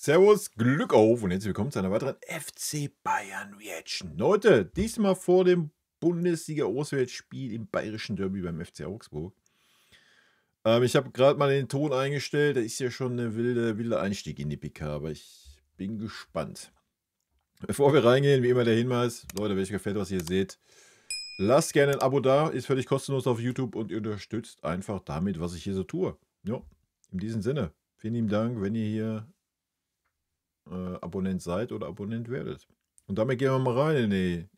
Servus, Glück auf und herzlich willkommen zu einer weiteren FC Bayern Reaction. Leute, diesmal vor dem Bundesliga-Auswärtsspiel im Bayerischen Derby beim FC Augsburg. Ich habe gerade mal den Ton eingestellt, da ist ja schon eine wilde Einstieg in die PK, aber ich bin gespannt. Bevor wir reingehen, wie immer der Hinweis, Leute, wenn euch gefällt, was ihr seht, lasst gerne ein Abo da, ist völlig kostenlos auf YouTube und ihr unterstützt einfach damit, was ich hier so tue. Ja, in diesem Sinne, vielen lieben Dank, wenn ihr hier Abonnent seid oder Abonnent werdet. Und damit gehen wir mal rein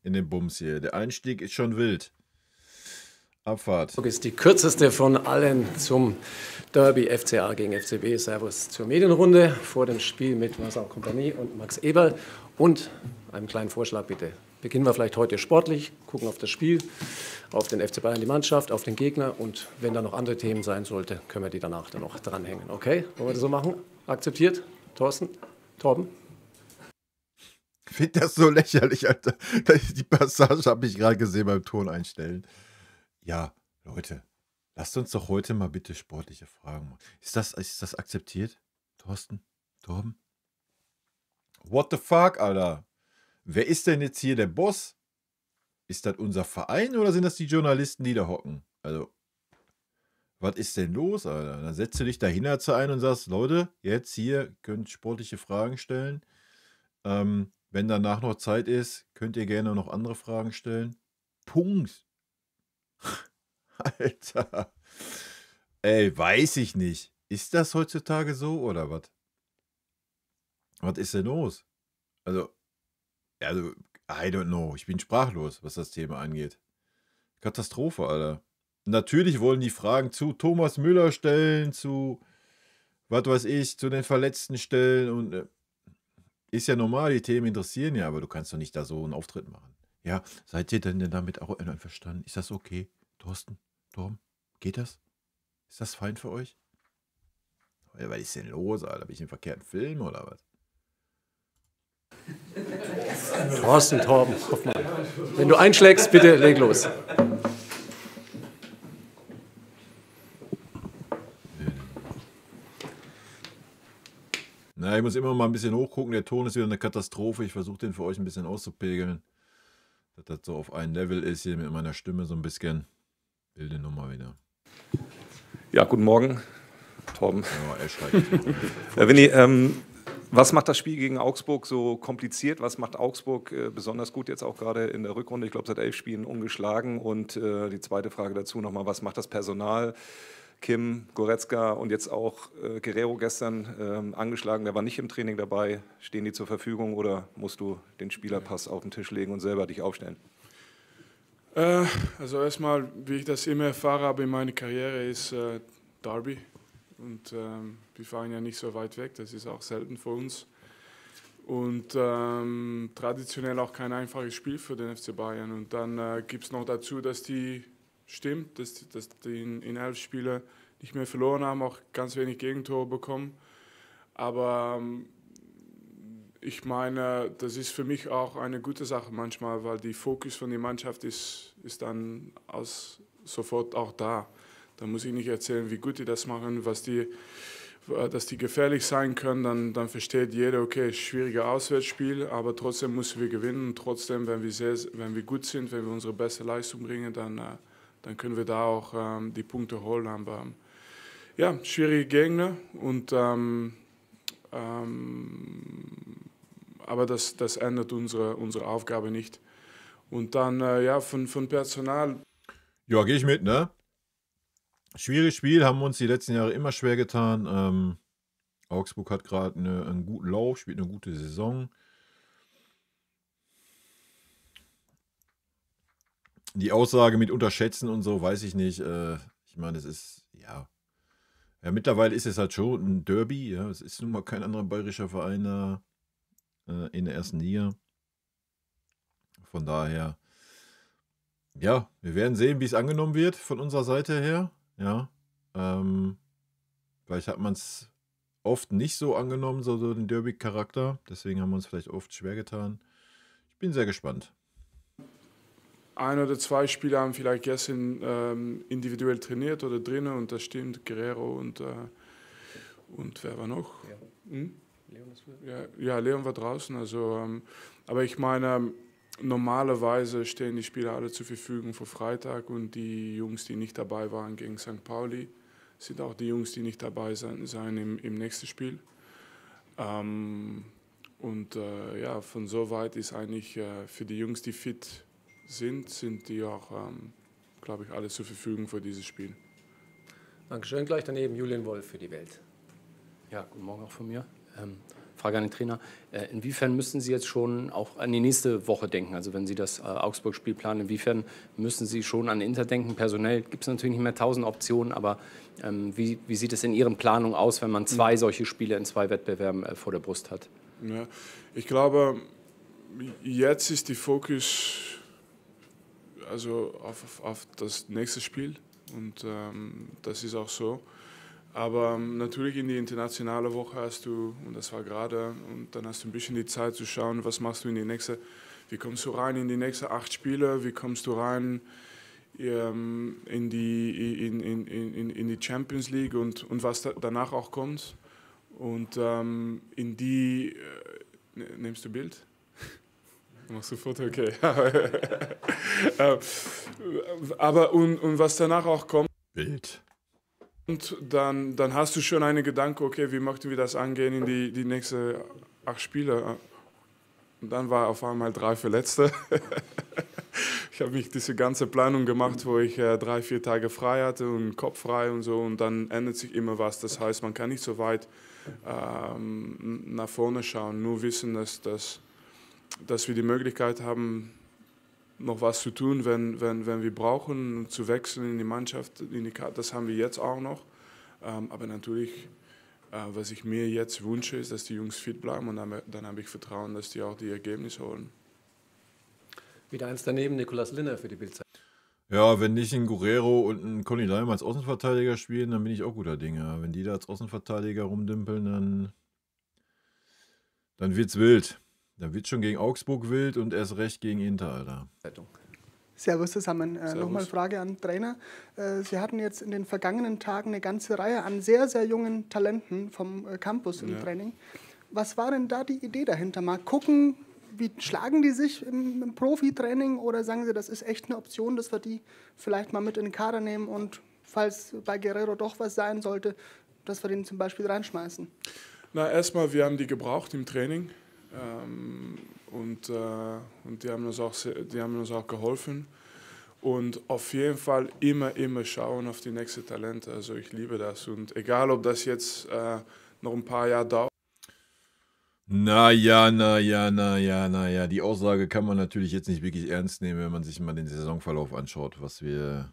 in den Bums hier. Der Einstieg ist schon wild. Abfahrt. Ist die kürzeste von allen zum Derby FCA gegen FCB. Servus zur Medienrunde vor dem Spiel mit Marcel Kompanie und Max Eberl. Und einem kleinen Vorschlag bitte. Beginnen wir vielleicht heute sportlich, gucken auf das Spiel, auf den FC Bayern, die Mannschaft, auf den Gegner. Und wenn da noch andere Themen sein sollte, können wir die danach dann noch dranhängen. Okay? Wollen wir das so machen? Akzeptiert? Thorsten? Torben? Ich finde das so lächerlich, Alter. Die Passage habe ich gerade gesehen beim Ton einstellen. Ja, Leute, lasst uns doch heute mal bitte sportliche Fragen machen. Ist das akzeptiert, Thorsten? Torben? What the fuck, Alter? Wer ist denn jetzt hier der Boss? Ist das unser Verein oder sind das die Journalisten, die da hocken? Also, was ist denn los, Alter? Dann setzt du dich dahinter zu ein und sagst, Leute, jetzt hier könnt sportliche Fragen stellen. Wenn danach noch Zeit ist, könnt ihr gerne noch andere Fragen stellen. Punkt. Alter. Ey, weiß ich nicht. Ist das heutzutage so oder was? Was ist denn los? Also, I don't know. Ich bin sprachlos, was das Thema angeht. Katastrophe, Alter. Natürlich wollen die Fragen zu Thomas Müller stellen, zu, was weiß ich, zu den Verletzten stellen und ist ja normal, die Themen interessieren ja, aber du kannst doch nicht da so einen Auftritt machen. Ja, seid ihr denn damit auch einverstanden? Ist das okay? Thorsten? Torben? Geht das? Ist das fein für euch? Was ist denn los, Alter? Bin ich im verkehrten Film oder was? Thorsten, Torben, Hoffmann. Wenn du einschlägst, bitte leg los. Na, ich muss immer mal ein bisschen hochgucken. Der Ton ist wieder eine Katastrophe. Ich versuche den für euch ein bisschen auszupegeln. Dass das so auf ein Level ist hier mit meiner Stimme so ein bisschen. Wilde Nummer wieder. Ja, guten Morgen, Torben. Ja, er schreit. Winnie, was macht das Spiel gegen Augsburg so kompliziert? Was macht Augsburg besonders gut jetzt auch gerade in der Rückrunde? Ich glaube, seit 11 Spielen ungeschlagen. Und die zweite Frage dazu nochmal, was macht das Personal? Kim, Goretzka und jetzt auch Guerrero gestern angeschlagen, der war nicht im Training dabei. Stehen die zur Verfügung oder musst du den Spielerpass auf den Tisch legen und selber dich aufstellen? Also erstmal, wie ich das immer erfahren habe in meiner Karriere, ist Derby. Und wir fahren ja nicht so weit weg, das ist auch selten für uns. Und traditionell auch kein einfaches Spiel für den FC Bayern. Und dann gibt es noch dazu, dass die stimmt, dass die in 11 Spielen nicht mehr verloren haben, auch ganz wenig Gegentore bekommen. Aber ich meine, das ist für mich auch eine gute Sache manchmal, weil die Fokus von der Mannschaft ist dann sofort auch da. Da muss ich nicht erzählen, wie gut die das machen, dass die gefährlich sein können. Dann versteht jeder, okay, schwieriges Auswärtsspiel, aber trotzdem müssen wir gewinnen. Und trotzdem, wenn wir gut sind, wenn wir unsere beste Leistung bringen, dann können wir da auch die Punkte holen. Aber ja, schwierige Gegner und aber das ändert unsere Aufgabe nicht. Und dann, ja, von Personal. Ja, gehe ich mit, ne? Schwieriges Spiel, haben wir uns die letzten Jahre immer schwer getan. Augsburg hat gerade einen guten Lauf, spielt eine gute Saison. Die Aussage mit unterschätzen und so, weiß ich nicht. Ich meine, es ist, ja, mittlerweile ist es halt schon ein Derby. Ja, es ist nun mal kein anderer bayerischer Verein da in der ersten Liga. Von daher, ja, wir werden sehen, wie es angenommen wird von unserer Seite her. Ja, vielleicht hat man es oft nicht so angenommen, so den Derby-Charakter. Deswegen haben wir uns vielleicht oft schwer getan. Ich bin sehr gespannt. Ein oder zwei Spieler haben vielleicht gestern individuell trainiert oder drinnen und das stimmt, Guerrero und wer war noch? Ja. Leon ist Ja, Leon war draußen. Also, aber ich meine, normalerweise stehen die Spieler alle zur Verfügung für Freitag und die Jungs, die nicht dabei waren gegen St. Pauli, sind auch die Jungs, die nicht dabei sein im nächsten Spiel. Und ja, von so weit ist eigentlich für die Jungs, die fit sind die auch, glaube ich, alle zur Verfügung für dieses Spiel. Dankeschön. Gleich daneben Julian Wolf für die Welt. Ja, guten Morgen auch von mir. Frage an den Trainer. Inwiefern müssen Sie jetzt schon auch an die nächste Woche denken? Also wenn Sie das Augsburg-Spiel planen, inwiefern müssen Sie schon an Inter denken? Personell gibt es natürlich nicht mehr 1000 Optionen, aber wie sieht es in Ihren Planungen aus, wenn man 2 solche Spiele in 2 Wettbewerben vor der Brust hat? Ja, ich glaube, jetzt ist die Fokus also auf das nächste Spiel und das ist auch so. Aber natürlich in die internationale Woche hast du, und das war gerade, und dann hast du ein bisschen die Zeit zu schauen, was machst du wie kommst du rein in die nächsten 8 Spiele, wie kommst du rein in die Champions League und was danach auch kommt. Und in die, nimmst du Bild? Machst du Foto? Okay. Aber und was danach auch kommt. Bild. Und dann hast du schon einen Gedanke, okay, wie möchten wir das angehen in die nächsten 8 Spiele? Und dann war auf einmal 3 Verletzte. Ich habe mich diese ganze Planung gemacht, wo ich 3-4 Tage frei hatte und Kopf frei und so. Und dann ändert sich immer was. Das heißt, man kann nicht so weit nach vorne schauen. Nur wissen, dass wir die Möglichkeit haben, noch was zu tun, wenn wir brauchen, zu wechseln in die Mannschaft, das haben wir jetzt auch noch. Aber natürlich, was ich mir jetzt wünsche, ist, dass die Jungs fit bleiben und dann habe ich Vertrauen, dass die auch die Ergebnisse holen. Wieder eins daneben, Nikolaus Linner für die Bildzeitung. Ja, wenn nicht ein Guerrero und ein Conny Leim als Außenverteidiger spielen, dann bin ich auch guter Dinge. Wenn die da als Außenverteidiger rumdümpeln, dann wird's wild. Dann wird schon gegen Augsburg wild und erst recht gegen Inter, Alter. Servus zusammen. Servus. Nochmal eine Frage an den Trainer. Sie hatten jetzt in den vergangenen Tagen eine ganze Reihe an sehr, sehr jungen Talenten vom Campus im Training. Was war denn da die Idee dahinter? Mal gucken, wie schlagen die sich im Profitraining oder sagen Sie, das ist echt eine Option, dass wir die vielleicht mal mit in den Kader nehmen und falls bei Guerrero doch was sein sollte, dass wir den zum Beispiel reinschmeißen? Na, erstmal, wir haben die gebraucht im Training. Und die haben uns auch geholfen. Und auf jeden Fall immer schauen auf die nächsten Talente. Also ich liebe das. Und egal, ob das jetzt noch ein paar Jahre dauert. Naja. Die Aussage kann man natürlich jetzt nicht wirklich ernst nehmen, wenn man sich mal den Saisonverlauf anschaut, wie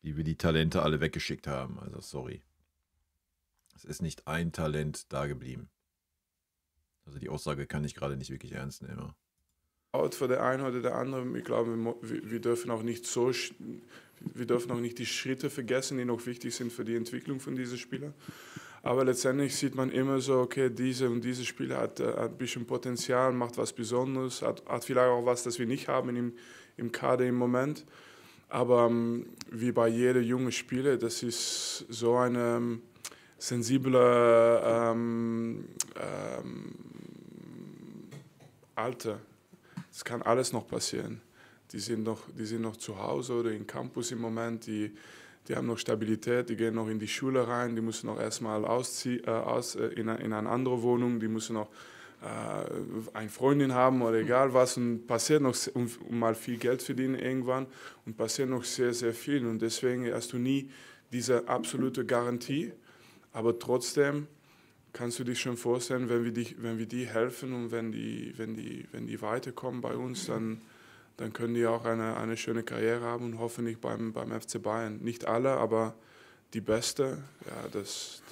wir die Talente alle weggeschickt haben. Also sorry. Es ist nicht ein Talent da geblieben. Also die Aussage kann ich gerade nicht wirklich ernst nehmen. Für der eine oder der andere, ich glaube, wir dürfen auch nicht die Schritte vergessen, die noch wichtig sind für die Entwicklung von diesen Spielern. Aber letztendlich sieht man immer so, okay, diese und diese Spieler hat ein bisschen Potenzial, macht was Besonderes, hat vielleicht auch was, das wir nicht haben im Kader im Moment. Aber wie bei jedem jungen Spieler, das ist so eine sensible Alter. Es kann alles noch passieren. Die sind noch zu Hause oder im Campus im Moment, die haben noch Stabilität, die gehen noch in die Schule rein, die müssen noch erstmal in eine andere Wohnung, die müssen noch eine Freundin haben oder egal was und passiert noch, und mal viel Geld verdienen irgendwann und passiert noch sehr, sehr viel und deswegen hast du nie diese absolute Garantie, aber trotzdem kannst du dich schon vorstellen, wenn wir die helfen und wenn die weiterkommen bei uns, dann können die auch eine schöne Karriere haben und hoffentlich beim FC Bayern. Nicht alle, aber die Beste, ja, das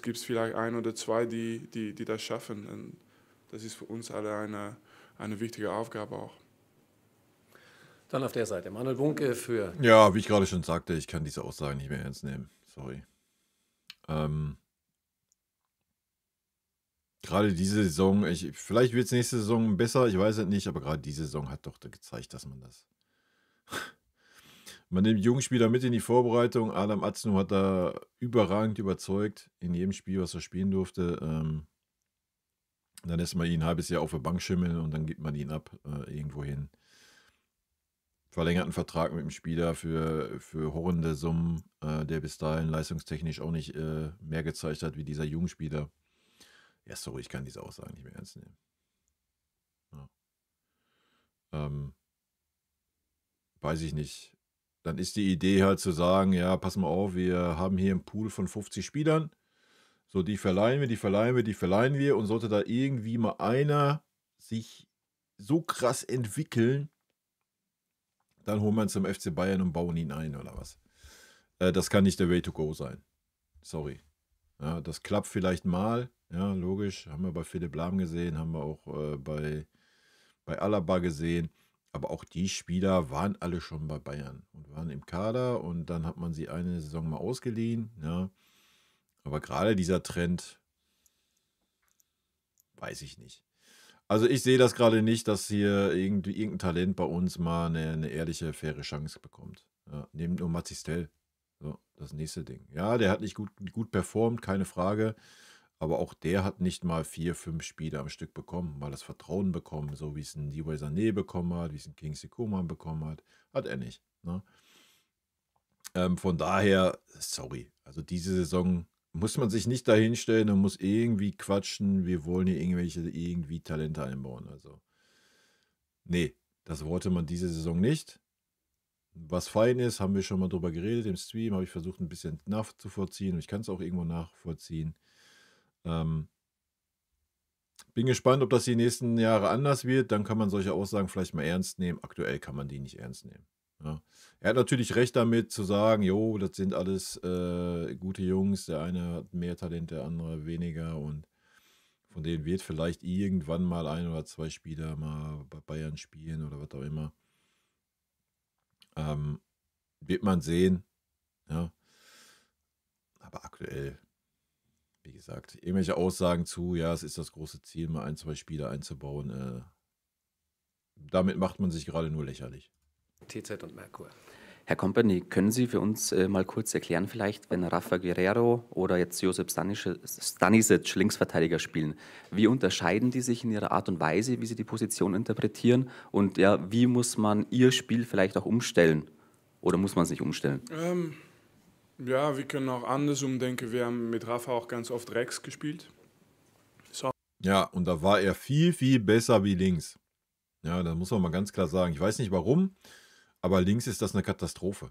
gibt es vielleicht 1 oder 2, die das schaffen. Und das ist für uns alle eine wichtige Aufgabe auch. Dann auf der Seite Manuel Bunke für... Ja, wie ich gerade schon sagte, ich kann diese Aussage nicht mehr ernst nehmen. Sorry. Gerade diese Saison, vielleicht wird es nächste Saison besser, ich weiß es nicht, aber gerade diese Saison hat doch gezeigt, dass man Man nimmt Jungspieler mit in die Vorbereitung. Adam Azno hat da überragend überzeugt in jedem Spiel, was er spielen durfte. Dann lässt man ihn ein halbes Jahr auf der Bank schimmeln und dann gibt man ihn ab irgendwo hin. Verlängert einen Vertrag mit dem Spieler für horrende Summen, der bis dahin leistungstechnisch auch nicht mehr gezeigt hat wie dieser Jungspieler. Ja, sorry, ich kann diese Aussagen nicht mehr ernst nehmen. Ja. Weiß ich nicht. Dann ist die Idee halt zu sagen, ja, pass mal auf, wir haben hier einen Pool von 50 Spielern. So, die verleihen wir. Und sollte da irgendwie mal einer sich so krass entwickeln, dann holen wir ihn zum FC Bayern und bauen ihn ein, oder was? Das kann nicht der Way to go sein. Sorry. Ja, das klappt vielleicht mal. Ja, logisch. Haben wir bei Philipp Lahm gesehen, haben wir auch bei Alaba gesehen. Aber auch die Spieler waren alle schon bei Bayern und waren im Kader. Und dann hat man sie eine Saison mal ausgeliehen. Ja. Aber gerade dieser Trend, weiß ich nicht. Also ich sehe das gerade nicht, dass hier irgendein Talent bei uns mal eine ehrliche, faire Chance bekommt. Ja, neben nur Matistel. So, das nächste Ding. Ja, der hat nicht gut performt, keine Frage. Aber auch der hat nicht mal 4, 5 Spiele am Stück bekommen, mal das Vertrauen bekommen, so wie es ein Leroy Sané bekommen hat, wie es ein Kingsley Coman bekommen hat. Hat er nicht. Ne? Von daher, sorry, also diese Saison muss man sich nicht dahinstellen und muss irgendwie quatschen, wir wollen hier irgendwie Talente einbauen. Also, nee, das wollte man diese Saison nicht. Was fein ist, haben wir schon mal drüber geredet im Stream, habe ich versucht ein bisschen nachzuvollziehen und ich kann es auch irgendwo nachvollziehen. Bin gespannt, ob das die nächsten Jahre anders wird. Dann kann man solche Aussagen vielleicht mal ernst nehmen. Aktuell kann man die nicht ernst nehmen. Ja. Er hat natürlich recht damit zu sagen, jo, das sind alles gute Jungs. Der eine hat mehr Talent, der andere weniger. Und von denen wird vielleicht irgendwann mal 1 oder 2 Spieler mal bei Bayern spielen oder was auch immer. Wird man sehen. Ja. Aber aktuell, wie gesagt, irgendwelche Aussagen zu, ja, es ist das große Ziel, mal 1, 2 Spieler einzubauen. Damit macht man sich gerade nur lächerlich. TZ und Merkur. Herr Kompany, können Sie für uns mal kurz erklären vielleicht, wenn Rafa Guerreiro oder jetzt Josip Stanisic Linksverteidiger spielen, wie unterscheiden die sich in ihrer Art und Weise, wie sie die Position interpretieren und ja, wie muss man ihr Spiel vielleicht auch umstellen oder muss man es nicht umstellen? Ja, wir können auch anders umdenken. Wir haben mit Rafa auch ganz oft rechts gespielt. Ja, und da war er viel, viel besser wie links. Ja, da muss man mal ganz klar sagen. Ich weiß nicht warum, aber links ist das eine Katastrophe.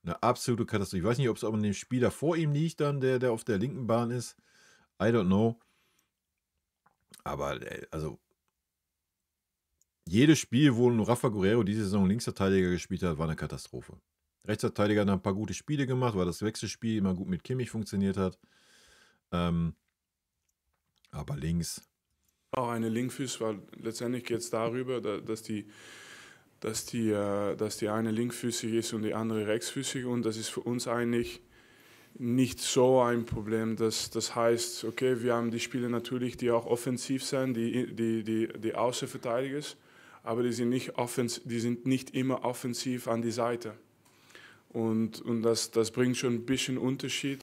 Eine absolute Katastrophe. Ich weiß nicht, ob es aber an dem Spieler vor ihm liegt, dann, der auf der linken Bahn ist. I don't know. Aber, also, jedes Spiel, wo Rafa Guerreiro diese Saison Linksverteidiger gespielt hat, war eine Katastrophe. Rechtsverteidiger hat ein paar gute Spiele gemacht, weil das Wechselspiel immer gut mit Kimmich funktioniert hat. Aber links. Auch eine Linkfuß, weil letztendlich geht es darüber, dass die eine linkfüßig ist und die andere rechtsfüßig. Und das ist für uns eigentlich nicht so ein Problem. Das heißt, okay, wir haben die Spieler natürlich, die auch offensiv sind, die Außenverteidiger, aber die sind nicht immer offensiv an die Seite. Und das bringt schon ein bisschen Unterschied.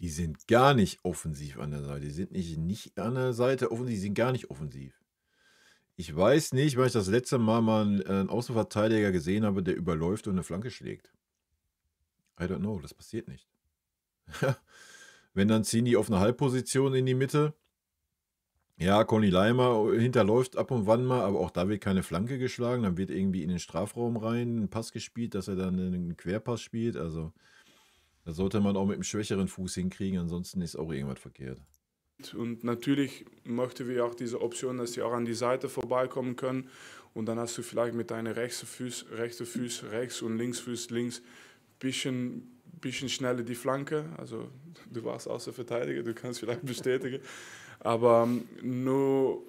Die sind gar nicht offensiv an der Seite. Die sind nicht an der Seite offensiv, die sind gar nicht offensiv. Ich weiß nicht, weil ich das letzte Mal einen Außenverteidiger gesehen habe, der überläuft und eine Flanke schlägt. I don't know, das passiert nicht. Wenn, dann ziehen die auf eine Halbposition in die Mitte. Ja, Conny Leimer hinterläuft ab und wann mal, aber auch da wird keine Flanke geschlagen. Dann wird irgendwie in den Strafraum rein ein Pass gespielt, dass er dann einen Querpass spielt. Also, das sollte man auch mit einem schwächeren Fuß hinkriegen, ansonsten ist auch irgendwas verkehrt. Und natürlich möchten wir auch diese Option, dass sie auch an die Seite vorbeikommen können. Und dann hast du vielleicht mit deinem rechten Fuß rechts und Linksfuß links bisschen schneller die Flanke. Also du warst Außenverteidiger, du kannst vielleicht bestätigen. Aber nur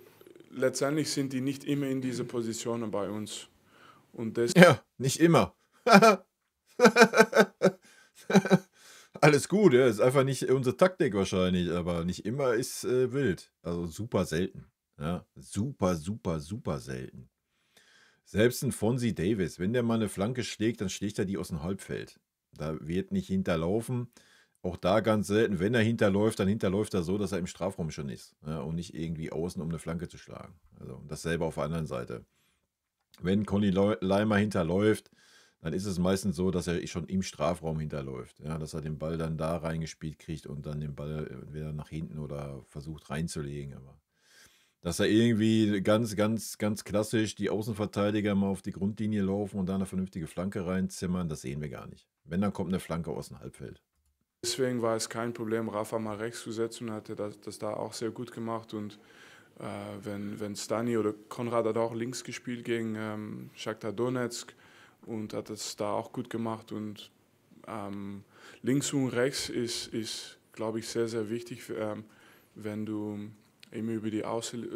letztendlich sind die nicht immer in diese Positionen bei uns. Und ja, nicht immer. Alles gut, ja, ist einfach nicht unsere Taktik wahrscheinlich, aber nicht immer ist wild. Also super selten. Ja, super selten. Selbst ein Fonzie Davis, wenn der mal eine Flanke schlägt, dann schlägt er die aus dem Halbfeld. Da wird nicht hinterlaufen. Auch da ganz selten, wenn er hinterläuft, dann hinterläuft er so, dass er im Strafraum schon ist. Ja, und nicht irgendwie außen, um eine Flanke zu schlagen. Also und dasselbe auf der anderen Seite. Wenn Conny Leimer hinterläuft, dann ist es meistens so, dass er schon im Strafraum hinterläuft. Ja, dass er den Ball dann da reingespielt kriegt und dann den Ball wieder nach hinten oder versucht reinzulegen. Aber dass er irgendwie ganz, ganz, ganz klassisch die Außenverteidiger mal auf die Grundlinie laufen und da eine vernünftige Flanke reinzimmern, das sehen wir gar nicht. Wenn, dann kommt eine Flanke aus dem Halbfeld. Deswegen war es kein Problem, Rafa mal rechts zu setzen und hatte das da auch sehr gut gemacht. Und wenn Stani oder Konrad hat auch links gespielt gegen Shakhtar Donetsk und hat das da auch gut gemacht. Und links und rechts ist glaube ich, sehr, sehr wichtig, wenn du immer über die Außen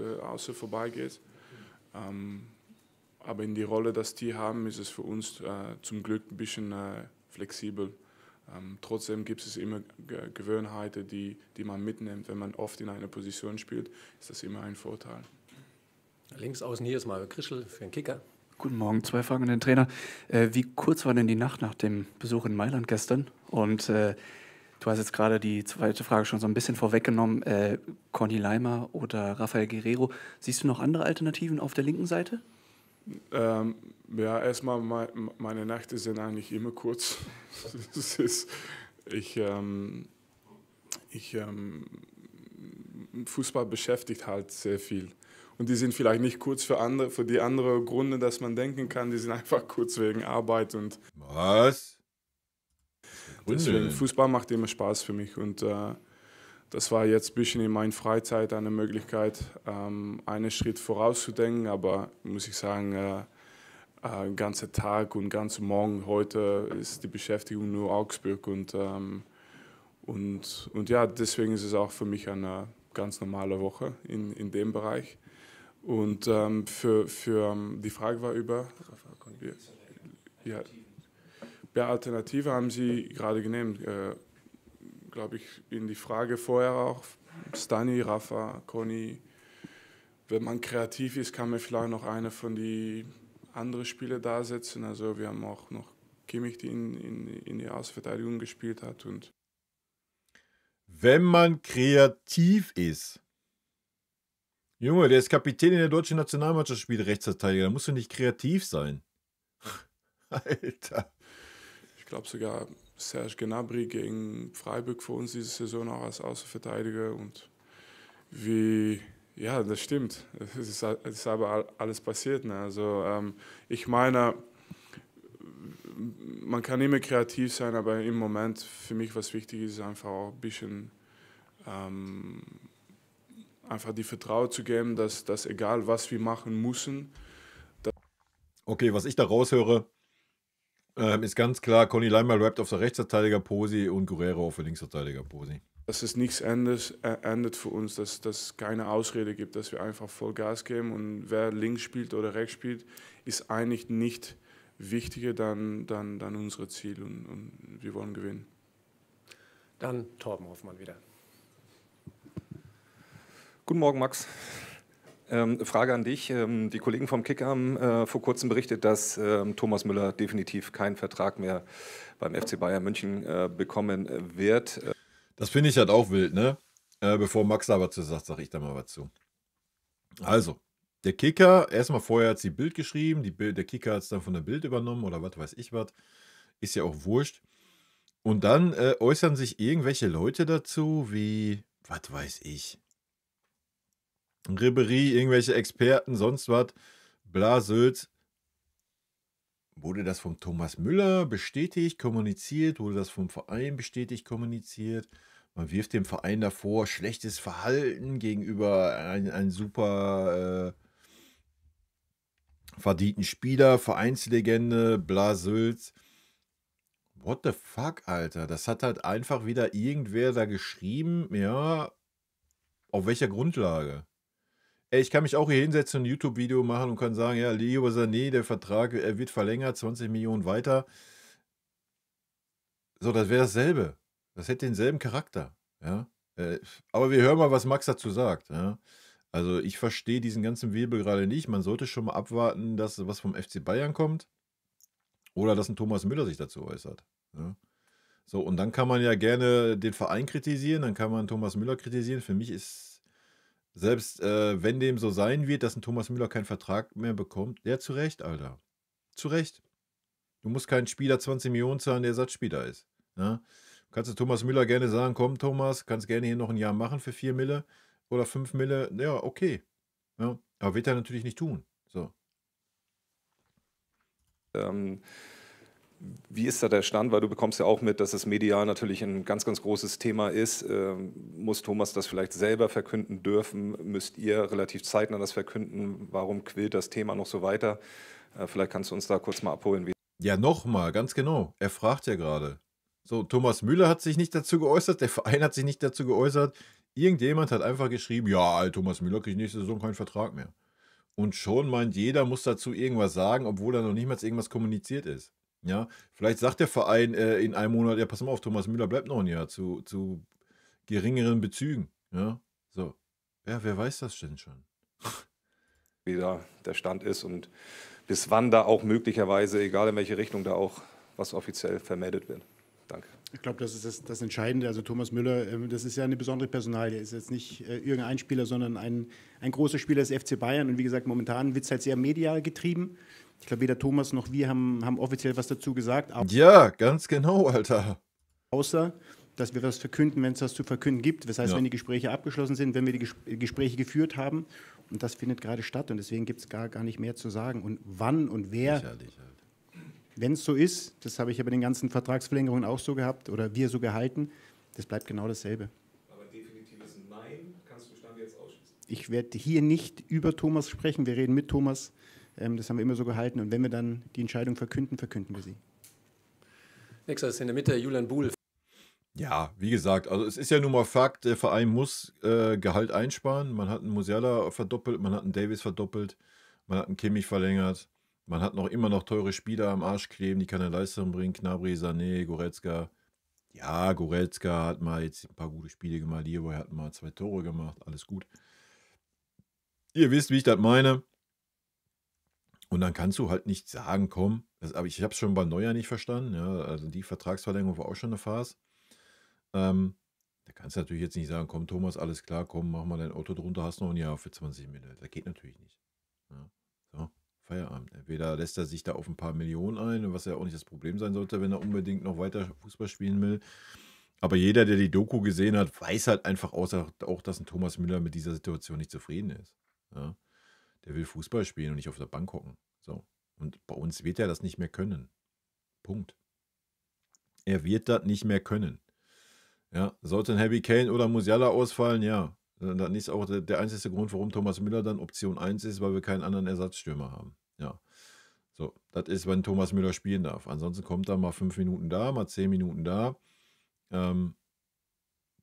vorbeigehst. Aber in die Rolle, dass die haben, ist es für uns zum Glück ein bisschen flexibel. Trotzdem gibt es immer Gewohnheiten, die man mitnimmt. Wenn man oft in einer Position spielt, ist das immer ein Vorteil. Links außen hier ist Mario Krischl für den Kicker. Guten Morgen, 2 Fragen an den Trainer. Wie kurz war denn die Nacht nach dem Besuch in Mailand gestern? Und du hast jetzt gerade die zweite Frage schon so ein bisschen vorweggenommen. Conny Leimer oder Rafael Guerreiro. Siehst du noch andere Alternativen auf der linken Seite? Ja, erstmal, meine Nächte sind eigentlich immer kurz. Fußball beschäftigt halt sehr viel. Und die sind vielleicht nicht kurz für die anderen Gründe, dass man denken kann, die sind einfach kurz wegen Arbeit. Und Was? deswegen, Fußball macht immer Spaß für mich. Und das war jetzt ein bisschen in meiner Freizeit eine Möglichkeit, einen Schritt vorauszudenken. Aber muss ich sagen, ganzer Tag und ganze Morgen heute ist die Beschäftigung nur Augsburg. Und ja, deswegen ist es auch für mich eine ganz normale Woche in dem Bereich. Und die Frage war über Alternative haben Sie gerade genannt. Glaube ich, in die Frage vorher auch, Stani, Rafa, Conny. Wenn man kreativ ist, kann man vielleicht noch eine von die anderen Spieler da setzen. Also wir haben auch noch Kimmich, die in die Außenverteidigung gespielt hat. Und wenn man kreativ ist. Junge, der ist Kapitän in der deutschen Nationalmannschaft, spielt Rechtsverteidiger. Da musst du nicht kreativ sein. Alter. Ich glaube sogar Serge Gnabry gegen Freiburg für uns diese Saison auch als Außenverteidiger. Und ja, das stimmt. Es ist aber alles passiert. Ne? Also ich meine, man kann immer kreativ sein, aber im Moment für mich was wichtig ist einfach auch ein bisschen einfach die Vertrauen zu geben, dass egal was wir machen müssen. Okay, was ich da raushöre, ist ganz klar, Conny Leimer rappt auf der Rechtsverteidiger-Posi und Guerrero auf der Linksverteidiger-Posi. Dass es nichts endet für uns, dass es keine Ausrede gibt, dass wir einfach voll Gas geben und wer links spielt oder rechts spielt, ist eigentlich nicht wichtiger dann unser Ziel und wir wollen gewinnen. Dann Torben Hoffmann wieder. Guten Morgen, Max. Frage an dich. Die Kollegen vom Kicker haben vor kurzem berichtet, dass Thomas Müller definitiv keinen Vertrag mehr beim FC Bayern München bekommen wird. Das finde ich halt auch wild, ne? Bevor Max da was zu sagt, sage ich da mal was zu. Also, der Kicker, erstmal vorher hat sie Bild geschrieben, der Kicker hat es dann von der Bild übernommen oder was weiß ich was. Ist ja auch wurscht. Und dann äußern sich irgendwelche Leute dazu, wie, was weiß ich, Ribéry, irgendwelche Experten, sonst was, Blasöd. Wurde das vom Thomas Müller bestätigt, kommuniziert? Wurde das vom Verein bestätigt, kommuniziert? Man wirft dem Verein davor schlechtes Verhalten gegenüber einem super verdienten Spieler, Vereinslegende, Blasöd. What the fuck, Alter? Das hat halt einfach wieder irgendwer da geschrieben, ja, auf welcher Grundlage? Ey, ich kann mich auch hier hinsetzen und ein YouTube-Video machen und kann sagen, ja, Leroy Sané, der Vertrag wird verlängert, 20 Millionen weiter. So, das wäre dasselbe. Das hätte denselben Charakter. Ja? Aber wir hören mal, was Max dazu sagt. Ja? Also ich verstehe diesen ganzen Wirbel gerade nicht. Man sollte schon mal abwarten, dass was vom FC Bayern kommt oder dass ein Thomas Müller sich dazu äußert. Ja. So, und dann kann man ja gerne den Verein kritisieren, dann kann man Thomas Müller kritisieren. Für mich ist, selbst wenn dem so sein wird, dass ein Thomas Müller keinen Vertrag mehr bekommt, ja, zu Recht, Alter. Zu Recht. Du musst keinen Spieler 20 Millionen zahlen, der Ersatzspieler ist. Ja. Kannst du Thomas Müller gerne sagen, komm Thomas, kannst gerne hier noch ein Jahr machen für 4 Mille oder 5 Mille, ja, okay. Ja. Aber wird er natürlich nicht tun. So. Wie ist da der Stand? Weil du bekommst ja auch mit, dass es medial natürlich ein ganz, ganz großes Thema ist. Muss Thomas das vielleicht selber verkünden dürfen? Müsst ihr relativ zeitnah das verkünden? Warum quillt das Thema noch so weiter? Vielleicht kannst du uns da kurz mal abholen. Ja, nochmal, ganz genau. Er fragt ja gerade. So, Thomas Müller hat sich nicht dazu geäußert, der Verein hat sich nicht dazu geäußert. Irgendjemand hat einfach geschrieben, ja, Thomas Müller kriegt nächste Saison keinen Vertrag mehr. Und schon meint jeder, muss dazu irgendwas sagen, obwohl da noch nicht mal irgendwas kommuniziert ist. Ja, vielleicht sagt der Verein in einem Monat, ja, pass mal auf, Thomas Müller bleibt noch ein Jahr zu geringeren Bezügen. Ja, so. Ja, wer weiß das denn schon? Wie da der Stand ist und bis wann da auch möglicherweise, egal in welche Richtung, da auch was offiziell vermeldet wird. Danke. Ich glaube, das ist das Entscheidende. Also Thomas Müller, das ist ja eine besondere Personalie. Er ist jetzt nicht irgendein Spieler, sondern ein großer Spieler des FC Bayern. Und wie gesagt, momentan wird es halt sehr medial getrieben. Ich glaube, weder Thomas noch wir haben offiziell was dazu gesagt. Ja, ganz genau, Alter. Außer, dass wir was verkünden, wenn es was zu verkünden gibt. Das heißt, Ja. wenn die Gespräche abgeschlossen sind, wenn wir die Gespräche geführt haben. Und das findet gerade statt. Und deswegen gibt es gar nicht mehr zu sagen. Und wann und wer, Lächerlich halt. wenn es so ist, das habe ich ja bei den ganzen Vertragsverlängerungen auch so gehabt oder wir so gehalten, das bleibt genau dasselbe. Aber definitives Nein kannst du Stand jetzt ausschließen. Ich werde hier nicht über Thomas sprechen, wir reden mit Thomas. Das haben wir immer so gehalten. Und wenn wir dann die Entscheidung verkünden, verkünden wir sie. Nächster ist in der Mitte Julian Buhl. Ja, wie gesagt, also es ist ja nun mal Fakt, der Verein muss Gehalt einsparen. Man hat einen Musiala verdoppelt, man hat einen Davis verdoppelt, man hat einen Kimmich verlängert, man hat immer noch teure Spieler am Arsch kleben, die keine Leistung bringen. Gnabry, Sané, Goretzka. Ja, Goretzka hat mal jetzt ein paar gute Spiele gemacht. Leroy hat mal 2 Tore gemacht, alles gut. Ihr wisst, wie ich das meine. Und dann kannst du halt nicht sagen, komm, aber ich habe es schon bei Neuer nicht verstanden. Ja, also die Vertragsverlängerung war auch schon eine Farce. Da kannst du natürlich jetzt nicht sagen, komm Thomas, alles klar, komm, mach mal dein Auto drunter, hast noch ein Jahr für 20 Millionen. Das geht natürlich nicht. Ja, so, Feierabend. Entweder lässt er sich da auf ein paar Millionen ein, was ja auch nicht das Problem sein sollte, wenn er unbedingt noch weiter Fußball spielen will. Aber jeder, der die Doku gesehen hat, weiß halt einfach auch, dass ein Thomas Müller mit dieser Situation nicht zufrieden ist. Ja. Der will Fußball spielen und nicht auf der Bank hocken. So. Und bei uns wird er das nicht mehr können. Punkt. Er wird das nicht mehr können. Ja, sollte ein Harry Kane oder Musiala ausfallen, ja. Dann ist auch der einzige Grund, warum Thomas Müller dann Option 1 ist, weil wir keinen anderen Ersatzstürmer haben. Ja. So, das ist, wenn Thomas Müller spielen darf. Ansonsten kommt er mal 5 Minuten da, mal 10 Minuten da.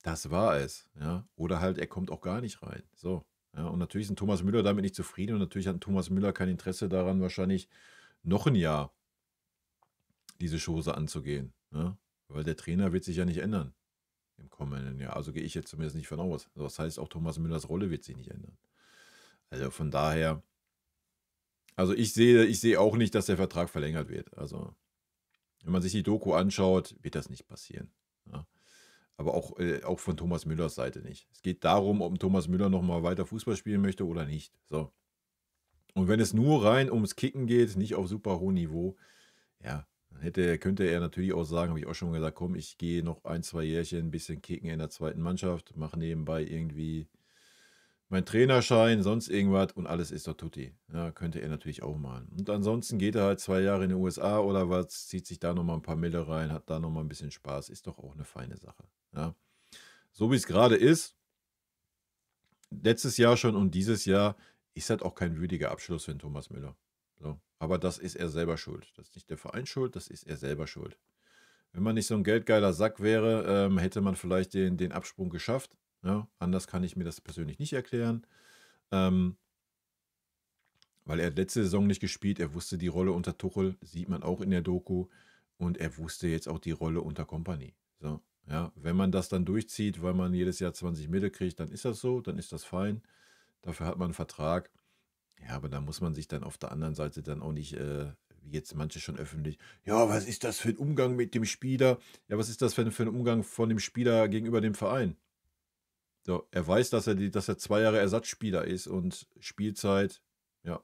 Das war es. Ja. Oder halt, er kommt auch gar nicht rein. So. Ja, und natürlich ist ein Thomas Müller damit nicht zufrieden und natürlich hat ein Thomas Müller kein Interesse daran, wahrscheinlich noch ein Jahr diese Chose anzugehen. Ja? Weil der Trainer wird sich ja nicht ändern im kommenden Jahr. Also gehe ich jetzt zumindest nicht von aus. Das heißt, auch Thomas Müllers Rolle wird sich nicht ändern. Also von daher, also ich sehe auch nicht, dass der Vertrag verlängert wird. Also wenn man sich die Doku anschaut, wird das nicht passieren. Ja? Aber auch von Thomas Müllers Seite nicht. Es geht darum, ob ein Thomas Müller nochmal weiter Fußball spielen möchte oder nicht. So. Und wenn es nur rein ums Kicken geht, nicht auf super hohem Niveau, ja, dann könnte er natürlich auch sagen, habe ich auch schon gesagt, komm, ich gehe noch 1, 2 Jährchen ein bisschen kicken in der zweiten Mannschaft, mache nebenbei irgendwie meinen Trainerschein, sonst irgendwas und alles ist doch tutti. Ja, könnte er natürlich auch machen. Und ansonsten geht er halt 2 Jahre in den USA oder was, zieht sich da nochmal ein paar Mille rein, hat da nochmal ein bisschen Spaß, ist doch auch eine feine Sache. Ja. So wie es gerade ist, letztes Jahr schon und dieses Jahr, ist das auch kein würdiger Abschluss für den Thomas Müller. So. Aber das ist er selber schuld. Das ist nicht der Verein schuld, das ist er selber schuld. Wenn man nicht so ein geldgeiler Sack wäre, hätte man vielleicht den Absprung geschafft. Ja, anders kann ich mir das persönlich nicht erklären. Weil er hat letzte Saison nicht gespielt. Er wusste die Rolle unter Tuchel, sieht man auch in der Doku. Und er wusste jetzt auch die Rolle unter Kompany. So, ja, wenn man das dann durchzieht, weil man jedes Jahr 20 Mille kriegt, dann ist das so, dann ist das fein. Dafür hat man einen Vertrag. Ja, aber da muss man sich dann auf der anderen Seite dann auch nicht, wie jetzt manche schon öffentlich, ja, was ist das für ein Umgang mit dem Spieler? Ja, was ist das für ein Umgang von dem Spieler gegenüber dem Verein? So, er weiß, dass er 2 Jahre Ersatzspieler ist und Spielzeit, ja,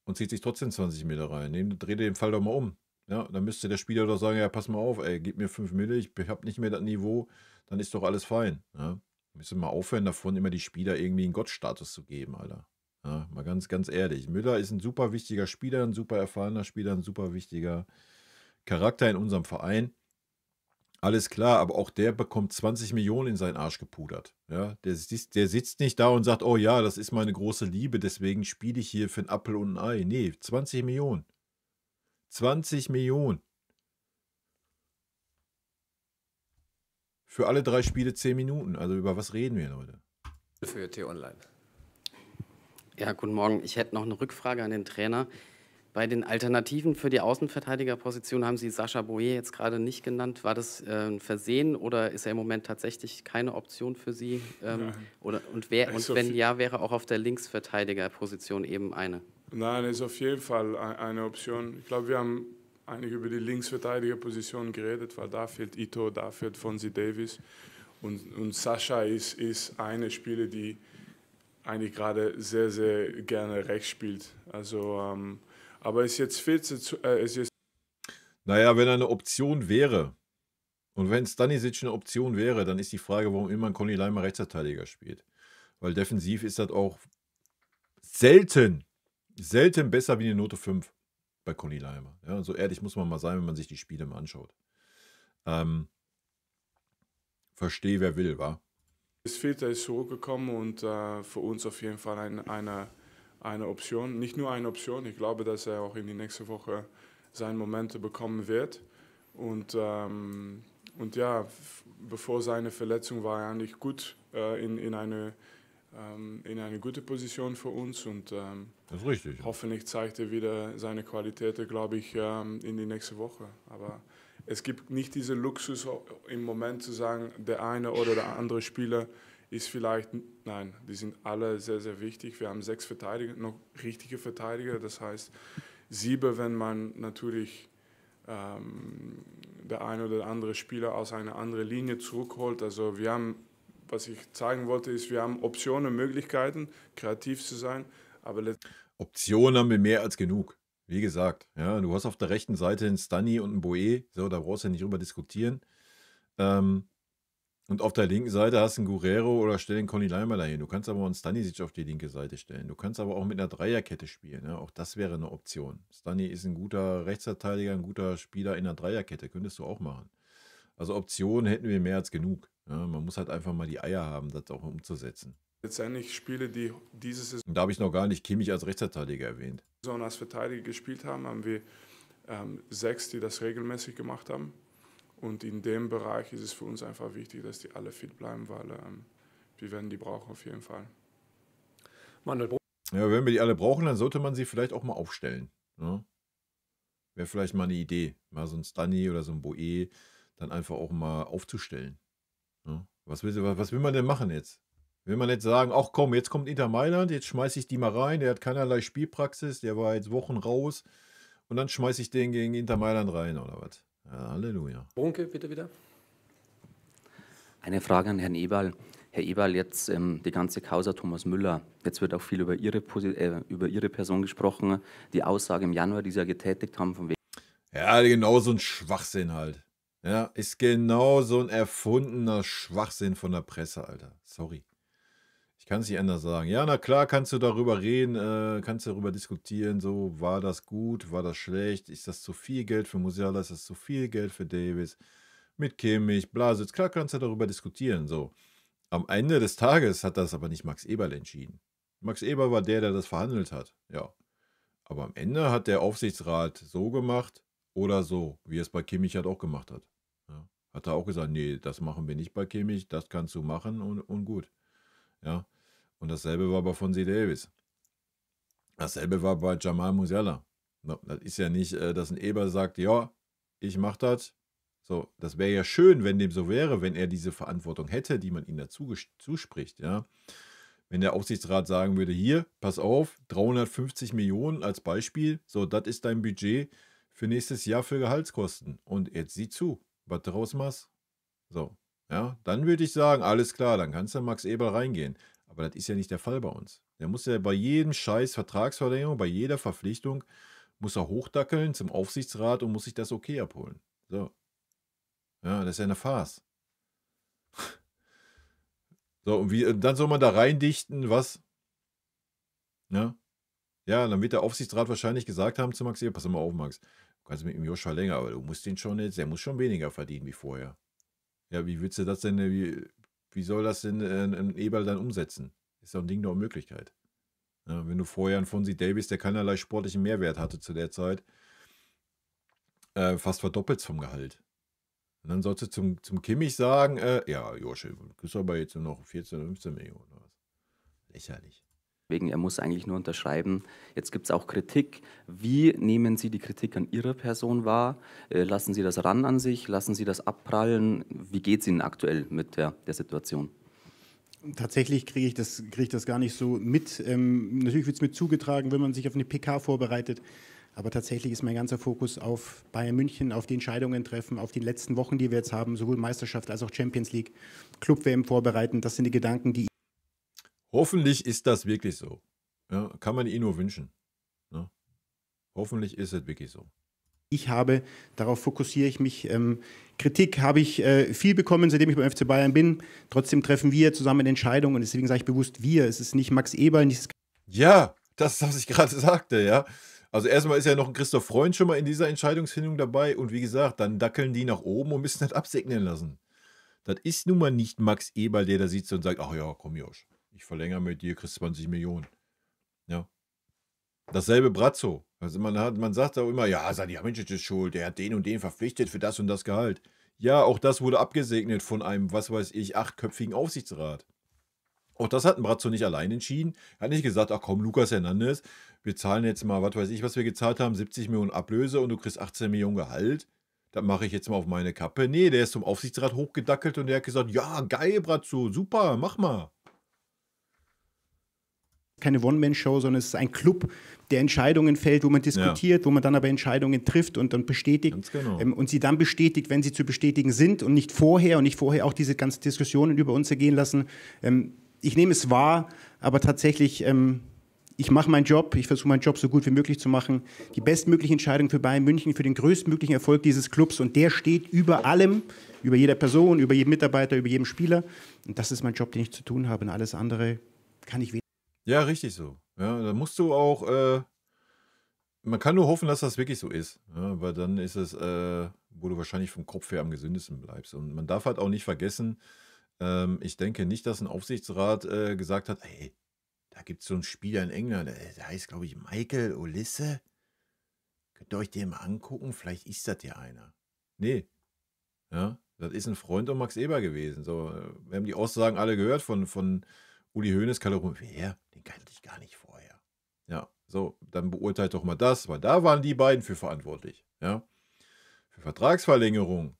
und zieht sich trotzdem 20 Mille rein. Dreh den Fall doch mal um. Ja, dann müsste der Spieler doch sagen, ja, pass mal auf, ey, gib mir 5 Mille, ich habe nicht mehr das Niveau, dann ist doch alles fein. Ja. Müssen wir mal aufhören, davon immer die Spieler irgendwie einen Gottstatus zu geben, Alter. Ja, mal ganz, ganz ehrlich. Müller ist ein super wichtiger Spieler, ein super erfahrener Spieler, ein super wichtiger Charakter in unserem Verein. Alles klar, aber auch der bekommt 20 Millionen in seinen Arsch gepudert. Ja, der sitzt nicht da und sagt, oh ja, das ist meine große Liebe, deswegen spiele ich hier für einen Apfel und ein Ei. Nee, 20 Millionen. 20 Millionen. Für alle 3 Spiele 10 Minuten. Also über was reden wir, Leute? Für T-Online. Ja, guten Morgen. Ich hätte noch eine Rückfrage an den Trainer. Bei den Alternativen für die Außenverteidigerposition haben Sie Sascha Boye jetzt gerade nicht genannt. War das ein Versehen oder ist er im Moment tatsächlich keine Option für Sie? Und wenn ja, wäre auch auf der Linksverteidigerposition eben eine? Nein, ist auf jeden Fall eine Option. Ich glaube, wir haben eigentlich über die Linksverteidigerposition geredet, weil da fehlt Ito, da fehlt Fonzie Davies. Und Sascha ist eine Spieler, die eigentlich gerade sehr, sehr gerne rechts spielt. Also, aber es jetzt fehlt es jetzt. Naja, wenn er eine Option wäre und wenn Stanisic eine Option wäre, dann ist die Frage, warum immer ein Conny Leimer Rechtsverteidiger spielt. Weil defensiv ist das auch selten besser wie eine Note 5 bei Conny Leimer. Ja, so ehrlich muss man mal sein, wenn man sich die Spiele mal anschaut. Verstehe, wer will, wa? Es fehlt, er ist zurückgekommen und für uns auf jeden Fall eine Option. Nicht nur eine Option, ich glaube, dass er auch in die nächste Woche seine Momente bekommen wird. Und ja, bevor seine Verletzung war er eigentlich gut in eine gute Position für uns. Und das ist richtig. Hoffentlich zeigt er wieder seine Qualitäten, glaube ich, in die nächste Woche. Aber es gibt nicht diesen Luxus im Moment zu sagen, der eine oder der andere Spieler ist vielleicht, nein, die sind alle sehr, sehr wichtig. Wir haben 6 Verteidiger, noch richtige Verteidiger, das heißt 7, wenn man natürlich der eine oder andere Spieler aus einer anderen Linie zurückholt. Also wir haben, was ich zeigen wollte, ist, wir haben Optionen, Möglichkeiten, kreativ zu sein. Aber Optionen haben wir mehr als genug. Wie gesagt, ja, du hast auf der rechten Seite einen Stani und einen Boe, so, da brauchst du ja nicht drüber diskutieren. Und auf der linken Seite hast du einen Guerrero oder stell den Conny Leimer dahin. Du kannst aber auch einen Stanisic auf die linke Seite stellen. Du kannst aber auch mit einer Dreierkette spielen. Ja? Auch das wäre eine Option. Stani ist ein guter Rechtsverteidiger, ein guter Spieler in einer Dreierkette. Könntest du auch machen. Also Optionen hätten wir mehr als genug. Ja? Man muss halt einfach mal die Eier haben, das auch umzusetzen. Letztendlich Spiele, die diese Saison. Und da habe ich noch gar nicht Kimmich als Rechtsverteidiger erwähnt. Als Verteidiger gespielt haben wir 6, die das regelmäßig gemacht haben. Und in dem Bereich ist es für uns einfach wichtig, dass die alle fit bleiben, weil wir werden die brauchen auf jeden Fall. Ja, wenn wir die alle brauchen, dann sollte man sie vielleicht auch mal aufstellen. Ne? Wäre vielleicht mal eine Idee, mal so ein Stani oder so ein Boe dann einfach auch mal aufzustellen. Ne? Was will man denn machen jetzt? Will man jetzt sagen, ach komm, jetzt kommt Inter Mailand, jetzt schmeiße ich die mal rein, der hat keinerlei Spielpraxis, der war jetzt Wochen raus und dann schmeiße ich den gegen Inter Mailand rein oder was? Ja, Halleluja. Brunke, bitte wieder. Eine Frage an Herrn Eberl. Herr Eberl, jetzt die ganze Causa Thomas Müller. Jetzt wird auch viel über Ihre Person gesprochen. Die Aussage im Januar, die Sie ja getätigt haben, von wegen. Ja, genau so ein Schwachsinn halt. Ja, ist genau so ein erfundener Schwachsinn von der Presse, Alter. Sorry. Ich kann es nicht anders sagen. Ja, na klar, kannst du darüber reden, kannst darüber diskutieren, so, war das gut, war das schlecht, ist das zu viel Geld für Musiala, ist das zu viel Geld für Davis, mit Kimmich, Blasitz, klar kannst du darüber diskutieren, so. Am Ende des Tages hat das aber nicht Max Eberl entschieden. Max Eberl war der das verhandelt hat, ja. Aber am Ende hat der Aufsichtsrat so gemacht oder so, wie es bei Kimmich halt auch gemacht hat. Ja. Hat er auch gesagt, nee, das machen wir nicht bei Kimmich, das kannst du machen und gut. Ja. Und dasselbe war bei Fonzie Davies. Dasselbe war bei Jamal Musiala. Das ist ja nicht, dass ein Eber sagt, ja, ich mach das. So, das wäre ja schön, wenn dem so wäre, wenn er diese Verantwortung hätte, die man ihm dazu zuspricht, ja. Wenn der Aufsichtsrat sagen würde, hier, pass auf, 350 Millionen als Beispiel, so, das ist dein Budget für nächstes Jahr für Gehaltskosten. Und jetzt sieh zu, was du daraus machst. So, ja, dann würde ich sagen, alles klar, dann kannst du Max Eberl reingehen. Aber das ist ja nicht der Fall bei uns. Der muss ja bei jedem Scheiß Vertragsverlängerung, bei jeder Verpflichtung, muss er hochdackeln zum Aufsichtsrat und muss sich das okay abholen. So. Ja, das ist ja eine Farce. So, und dann soll man da reindichten, was? Ja? Ja, dann wird der Aufsichtsrat wahrscheinlich gesagt haben zu Max Eberl, pass mal auf, Max, du kannst mit ihm Joshua länger, aber du musst den schon jetzt, der muss schon weniger verdienen wie vorher. Ja, wie willst du das denn, wie soll das denn ein Eberl dann umsetzen? Ist doch ein Ding der Unmöglichkeit. Ja, wenn du vorher einen Fonzie Davis, der keinerlei sportlichen Mehrwert hatte zu der Zeit, fast verdoppelt vom Gehalt. Und dann sollst du zum Kimmich sagen, ja, Joshua, du kriegst aber jetzt nur noch 14, 15 Millionen. Oder was. Lächerlich. Deswegen, er muss eigentlich nur unterschreiben. Jetzt gibt es auch Kritik. Wie nehmen Sie die Kritik an Ihrer Person wahr? Lassen Sie das ran an sich? Lassen Sie das abprallen? Wie geht es Ihnen aktuell mit der Situation? Tatsächlich kriege ich das gar nicht so mit. Natürlich wird es mit zugetragen, wenn man sich auf eine PK vorbereitet. Aber tatsächlich ist mein ganzer Fokus auf Bayern München, auf die Entscheidungen treffen, auf die letzten Wochen, die wir jetzt haben, sowohl Meisterschaft als auch Champions League, Club-WM vorbereiten. Das sind die Gedanken, die... Hoffentlich ist das wirklich so. Ja, kann man Ihnen nur wünschen. Ja. Hoffentlich ist es wirklich so. Ich habe, darauf fokussiere ich mich. Kritik habe ich viel bekommen, seitdem ich beim FC Bayern bin. Trotzdem treffen wir zusammen Entscheidungen und deswegen sage ich bewusst wir. Es ist nicht Max Eberl, nicht... Ja, das, was ich gerade sagte, ja. Also erstmal ist ja noch ein Christoph Freund schon mal in dieser Entscheidungsfindung dabei und wie gesagt, dann dackeln die nach oben und müssen das absegnen lassen. Das ist nun mal nicht Max Eberl, der da sitzt und sagt, ach ja, komm Josh, ich verlängere mit dir, kriegst 20 Millionen. Ja. Dasselbe Brazzo. Also man sagt auch immer, ja, Salihamidzic ist schuld, der hat den und den verpflichtet für das und das Gehalt. Ja, auch das wurde abgesegnet von einem, was weiß ich, 8-köpfigen Aufsichtsrat. Auch das hat ein Brazzo nicht allein entschieden. Er hat nicht gesagt, ach komm, Lucas Hernandez, wir zahlen jetzt mal, was weiß ich, was wir gezahlt haben, 70 Millionen Ablöse und du kriegst 18 Millionen Gehalt. Das mache ich jetzt mal auf meine Kappe. Nee, der ist zum Aufsichtsrat hochgedackelt und der hat gesagt, ja, geil, Brazzo, super, mach mal. Keine One-Man-Show, sondern es ist ein Club, der Entscheidungen fällt, wo man diskutiert, wo man dann aber Entscheidungen trifft und dann bestätigt. Ganz genau. Und sie dann bestätigt, wenn sie zu bestätigen sind und nicht vorher auch diese ganzen Diskussionen über uns ergehen lassen. Ich nehme es wahr, aber tatsächlich, ich mache meinen Job, ich versuche meinen Job so gut wie möglich zu machen. Die bestmögliche Entscheidung für Bayern München, für den größtmöglichen Erfolg dieses Clubs und der steht über allem, über jeder Person, über jedem Mitarbeiter, über jedem Spieler. Und das ist mein Job, den ich zu tun habe und alles andere kann ich weder. Ja, richtig so. Ja, da musst du auch, man kann nur hoffen, dass das wirklich so ist. Ja, weil dann ist es, wo du wahrscheinlich vom Kopf her am gesündesten bleibst. Und man darf halt auch nicht vergessen, ich denke nicht, dass ein Aufsichtsrat gesagt hat, hey, da gibt es so einen Spieler in England, der heißt, glaube ich, Michael Olise. Könnt ihr euch den mal angucken? Vielleicht ist das ja einer. Nee. Ja, das ist ein Freund von Max Eberl gewesen. So, wir haben die Aussagen alle gehört von Uli Hoeneß, Kalle, wer? Den kannte ich gar nicht vorher. Ja, so, dann beurteilt doch mal das, weil da waren die beiden für verantwortlich. Ja, für Vertragsverlängerung.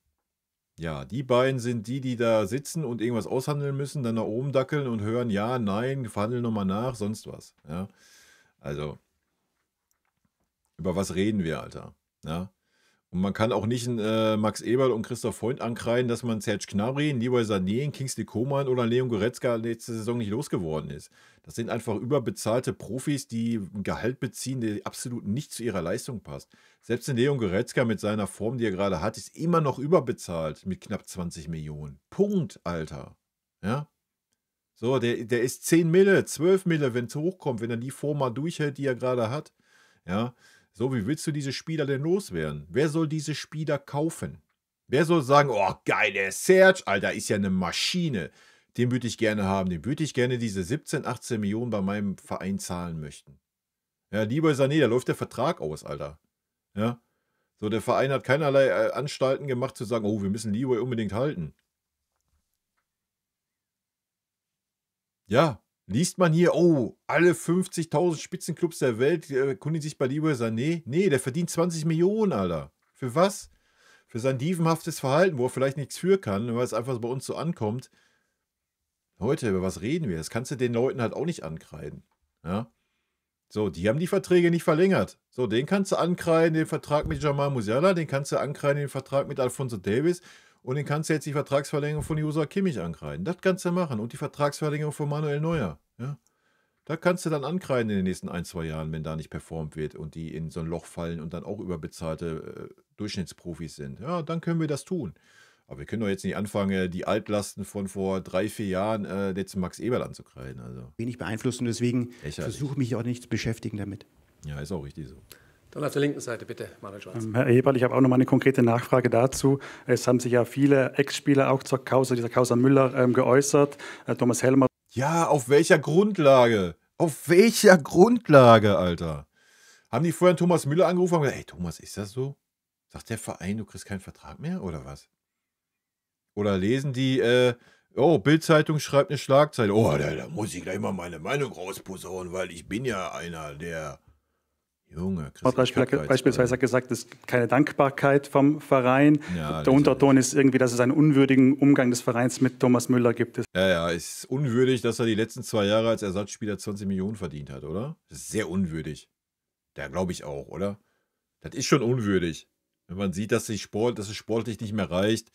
Ja, die beiden sind die da sitzen und irgendwas aushandeln müssen, dann nach oben dackeln und hören, ja, nein, verhandeln nochmal nach, sonst was. Ja, also, über was reden wir, Alter? Ja. Und man kann auch nicht Max Eberl und Christoph Freund ankreiden, dass man Serge Gnabry, Leroy Sané, Kingsley Coman oder Leon Goretzka letzte Saison nicht losgeworden ist. Das sind einfach überbezahlte Profis, die ein Gehalt beziehen, der absolut nicht zu ihrer Leistung passt. Selbst ein Leon Goretzka mit seiner Form, die er gerade hat, ist immer noch überbezahlt mit knapp 20 Millionen. Punkt, Alter. Ja? So, der ist 10 Mille, 12 Mille, wenn es hochkommt, wenn er die Form mal durchhält, die er gerade hat. Ja. So, wie willst du diese Spieler denn loswerden? Wer soll diese Spieler kaufen? Wer soll sagen, oh, geil, der Serge, Alter, ist ja eine Maschine. Den würde ich gerne haben. Den würde ich gerne diese 17, 18 Millionen bei meinem Verein zahlen möchten. Ja, lieber Sané, da läuft der Vertrag aus, Alter. Ja. So, der Verein hat keinerlei Anstalten gemacht zu sagen, oh, wir müssen Leroy unbedingt halten. Ja. Liest man hier, oh, alle 50.000 Spitzenclubs der Welt kundigen sich bei Leroy Sané? Nee, der verdient 20 Millionen, Alter. Für was? Für sein dievenhaftes Verhalten, wo er vielleicht nichts für kann, weil es einfach bei uns so ankommt. Leute, über was reden wir? Das kannst du den Leuten halt auch nicht ankreiden. Ja? So, die haben die Verträge nicht verlängert. So, den kannst du ankreiden, den Vertrag mit Jamal Musiala, den kannst du ankreiden, den Vertrag mit Alphonso Davies und den kannst du jetzt die Vertragsverlängerung von Joshua Kimmich ankreiden. Das kannst du machen und die Vertragsverlängerung von Manuel Neuer. Ja? Da kannst du dann ankreiden in den nächsten 1, 2 Jahren, wenn da nicht performt wird und die in so ein Loch fallen und dann auch überbezahlte Durchschnittsprofis sind. Ja, dann können wir das tun. Aber wir können doch jetzt nicht anfangen, die Altlasten von vor 3, 4 Jahren jetzt Max Eberl anzukreiden. Also. Wenig beeinflusst und deswegen Lächerlich. versuche ich mich auch nicht zu beschäftigen damit. Ja, ist auch richtig so. Dann auf der linken Seite, bitte, Manuel Schwarz. Herr Eberl, ich habe auch noch mal eine konkrete Nachfrage dazu. Es haben sich ja viele Ex-Spieler auch zur Causa, dieser Causa Müller geäußert. Thomas Helmer. Ja, auf welcher Grundlage? Auf welcher Grundlage, Alter? Haben die vorher Thomas Müller angerufen und gesagt, ey Thomas, ist das so? Sagt der Verein, du kriegst keinen Vertrag mehr oder was? Oder lesen die, Bild-Zeitung schreibt eine Schlagzeile. Oh, da muss ich gleich mal meine Meinung rausposaunen, weil ich bin ja einer der... Junge, Beispielsweise hat gesagt, es gibt keine Dankbarkeit vom Verein. Ja, der Unterton ist irgendwie, dass es einen unwürdigen Umgang des Vereins mit Thomas Müller gibt. Ja, ist unwürdig, dass er die letzten 2 Jahre als Ersatzspieler 20 Millionen verdient hat, oder? Das ist sehr unwürdig. Da glaube ich auch, oder? Das ist schon unwürdig. Wenn man sieht, dass es sportlich nicht mehr reicht,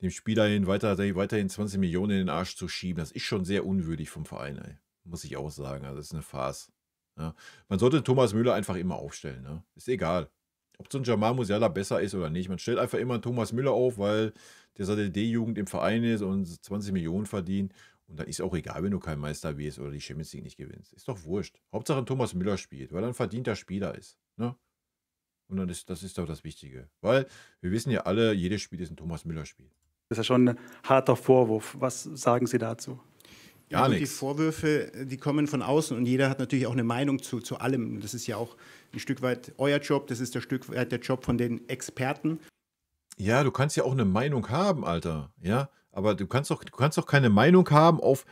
dem Spieler weiterhin 20 Millionen in den Arsch zu schieben, das ist schon sehr unwürdig vom Verein, ey. Muss ich auch sagen. Also das ist eine Farce. Ja. Man sollte Thomas Müller einfach immer aufstellen. Ne? Ist egal. Ob so ein Jamal Musiala besser ist oder nicht. Man stellt einfach immer einen Thomas Müller auf, weil der seit der D-Jugend im Verein ist und 20 Millionen verdient. Und dann ist auch egal, wenn du kein Meister wirst oder die Champions League nicht gewinnst. Ist doch wurscht. Hauptsache ein Thomas Müller spielt, weil er ein verdienter Spieler ist. Ne? Und dann das ist doch das Wichtige. Weil wir wissen ja alle, jedes Spiel ist ein Thomas Müller-Spiel. Das ist ja schon ein harter Vorwurf. Was sagen Sie dazu? Gar nichts. nichts. Die Vorwürfe, die kommen von außen und jeder hat natürlich auch eine Meinung zu allem. Das ist ja auch ein Stück weit euer Job, das ist ein Stück weit der Job von den Experten. Ja, du kannst ja auch eine Meinung haben, Alter. Ja, aber du kannst doch keine Meinung haben auf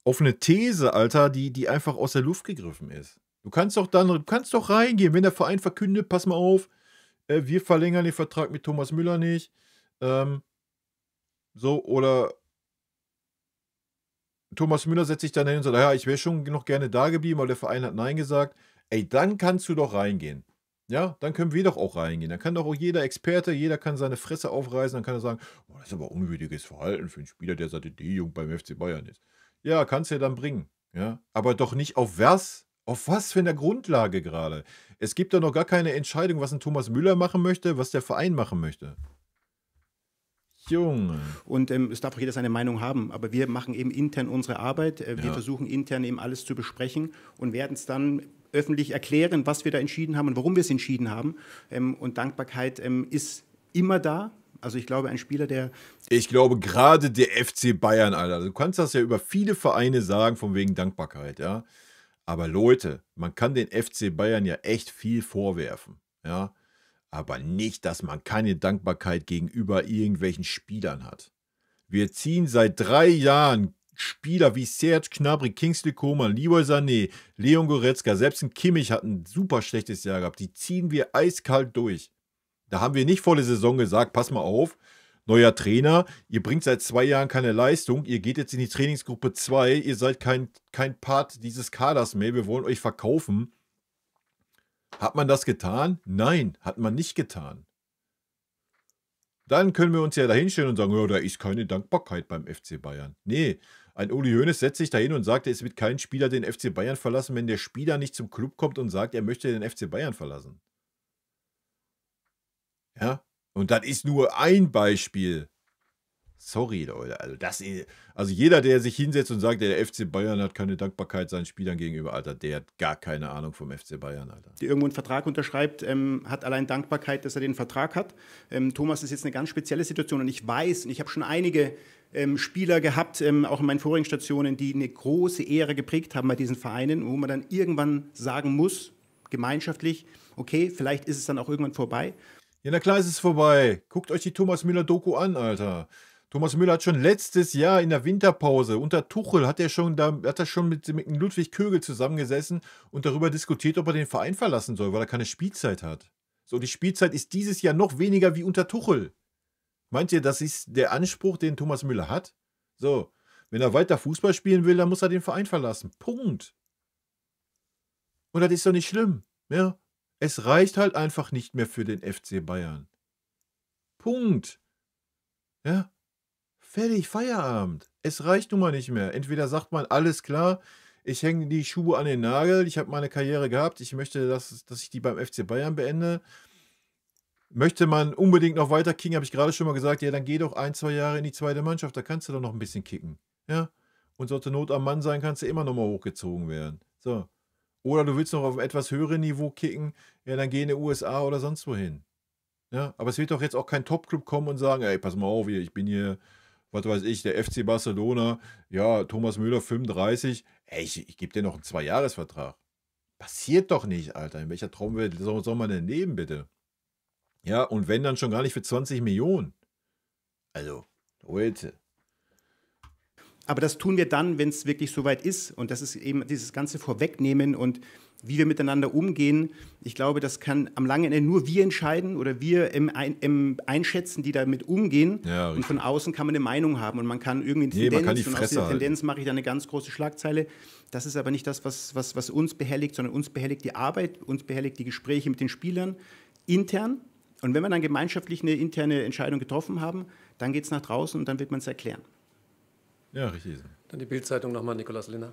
eine These, Alter, die einfach aus der Luft gegriffen ist. Du kannst doch reingehen, wenn der Verein verkündet, pass mal auf, wir verlängern den Vertrag mit Thomas Müller nicht. Oder Thomas Müller setzt sich dann hin und sagt, ja, ich wäre schon noch gerne da geblieben, aber der Verein hat Nein gesagt. Ey, dann kannst du doch reingehen. Ja, dann können wir doch auch reingehen. Dann kann doch auch jeder Experte, jeder kann seine Fresse aufreißen, dann kann er sagen, oh, das ist aber unwürdiges Verhalten für einen Spieler, der seit der D-Jugend beim FC Bayern ist. Ja, kannst du ja dann bringen. Ja, aber doch nicht auf was für eine Grundlage gerade. Es gibt doch noch gar keine Entscheidung, was ein Thomas Müller machen möchte, was der Verein machen möchte. Junge. Und es darf auch jeder seine Meinung haben, aber wir machen eben intern unsere Arbeit. Wir versuchen intern eben alles zu besprechen und werden es dann öffentlich erklären, was wir da entschieden haben und warum wir es entschieden haben. Und Dankbarkeit ist immer da. Also ich glaube, ein Spieler, der... Ich glaube, gerade der FC Bayern, Alter. Du kannst das ja über viele Vereine sagen, von wegen Dankbarkeit, ja. Aber Leute, man kann den FC Bayern ja echt viel vorwerfen, ja. Aber nicht, dass man keine Dankbarkeit gegenüber irgendwelchen Spielern hat. Wir ziehen seit 3 Jahren Spieler wie Serge Gnabry, Kingsley Coman, Leroy Sané, Leon Goretzka, selbst ein Kimmich hat ein super schlechtes Jahr gehabt. Die ziehen wir eiskalt durch. Da haben wir nicht vor der Saison gesagt, pass mal auf, neuer Trainer, ihr bringt seit 2 Jahren keine Leistung, ihr geht jetzt in die Trainingsgruppe 2, ihr seid kein Part dieses Kaders mehr, wir wollen euch verkaufen. Hat man das getan? Nein, hat man nicht getan. Dann können wir uns ja da hinstellen und sagen, ja, da ist keine Dankbarkeit beim FC Bayern. Nee, ein Uli Hoeneß setzt sich da hin und sagt, es wird kein Spieler den FC Bayern verlassen, wenn der Spieler nicht zum Club kommt und sagt, er möchte den FC Bayern verlassen. Ja, und das ist nur ein Beispiel. Sorry, Leute. Also jeder, der sich hinsetzt und sagt, der FC Bayern hat keine Dankbarkeit seinen Spielern gegenüber, Alter, der hat gar keine Ahnung vom FC Bayern, Alter. Der irgendwo einen Vertrag unterschreibt, hat allein Dankbarkeit, dass er den Vertrag hat. Thomas ist jetzt eine ganz spezielle Situation und ich weiß, und ich habe schon einige Spieler gehabt, auch in meinen vorigen Stationen, die eine große Ehre geprägt haben bei diesen Vereinen, wo man dann irgendwann sagen muss, gemeinschaftlich, okay, vielleicht ist es dann auch irgendwann vorbei. Ja, na klar ist es vorbei. Guckt euch die Thomas Müller-Doku an, Alter. Thomas Müller hat schon letztes Jahr in der Winterpause unter Tuchel hat er schon mit Ludwig Kögel zusammengesessen und darüber diskutiert, ob er den Verein verlassen soll, weil er keine Spielzeit hat. So, die Spielzeit ist dieses Jahr noch weniger wie unter Tuchel. Meint ihr, das ist der Anspruch, den Thomas Müller hat? So, Wenn er weiter Fußball spielen will, dann muss er den Verein verlassen. Punkt. Und das ist doch nicht schlimm. Ja? Es reicht halt einfach nicht mehr für den FC Bayern. Punkt. Ja? Fertig, Feierabend. Es reicht nun mal nicht mehr. Entweder sagt man, alles klar, ich hänge die Schuhe an den Nagel, ich habe meine Karriere gehabt, ich möchte, dass ich die beim FC Bayern beende. Möchte man unbedingt noch weiter kicken, habe ich gerade schon mal gesagt, ja, dann geh doch 1, 2 Jahre in die zweite Mannschaft, da kannst du doch noch ein bisschen kicken. Ja? Und sollte Not am Mann sein, kannst du immer noch mal hochgezogen werden. So. Oder du willst noch auf einem etwas höheren Niveau kicken, ja, dann geh in die USA oder sonst wohin. Ja? Aber es wird doch jetzt auch kein Top-Club kommen und sagen, ey, pass mal auf, ich bin hier, was weiß ich, der FC Barcelona, ja, Thomas Müller, 35, ey, ich gebe dir noch einen 2-Jahres-Vertrag. Passiert doch nicht, Alter. In welcher Traumwelt soll man denn leben, bitte? Ja, und wenn, dann schon gar nicht für 20 Millionen. Also, Leute. Aber das tun wir dann, wenn es wirklich soweit ist. Und das ist eben dieses ganze Vorwegnehmen und wie wir miteinander umgehen. Ich glaube, das kann am langen Ende nur wir entscheiden oder wir einschätzen, die damit umgehen. Ja, und von außen kann man eine Meinung haben und man kann irgendwie eine man kann die und aus Fresse dieser halten. Tendenz mache ich dann eine ganz große Schlagzeile. Das ist aber nicht das, was uns behelligt, sondern uns behelligt die Arbeit, uns behelligt die Gespräche mit den Spielern intern. Und wenn wir dann gemeinschaftlich eine interne Entscheidung getroffen haben, dann geht es nach draußen und dann wird man es erklären. Ja, richtig. Dann die Bild-Zeitung nochmal, Nikolaus Linner.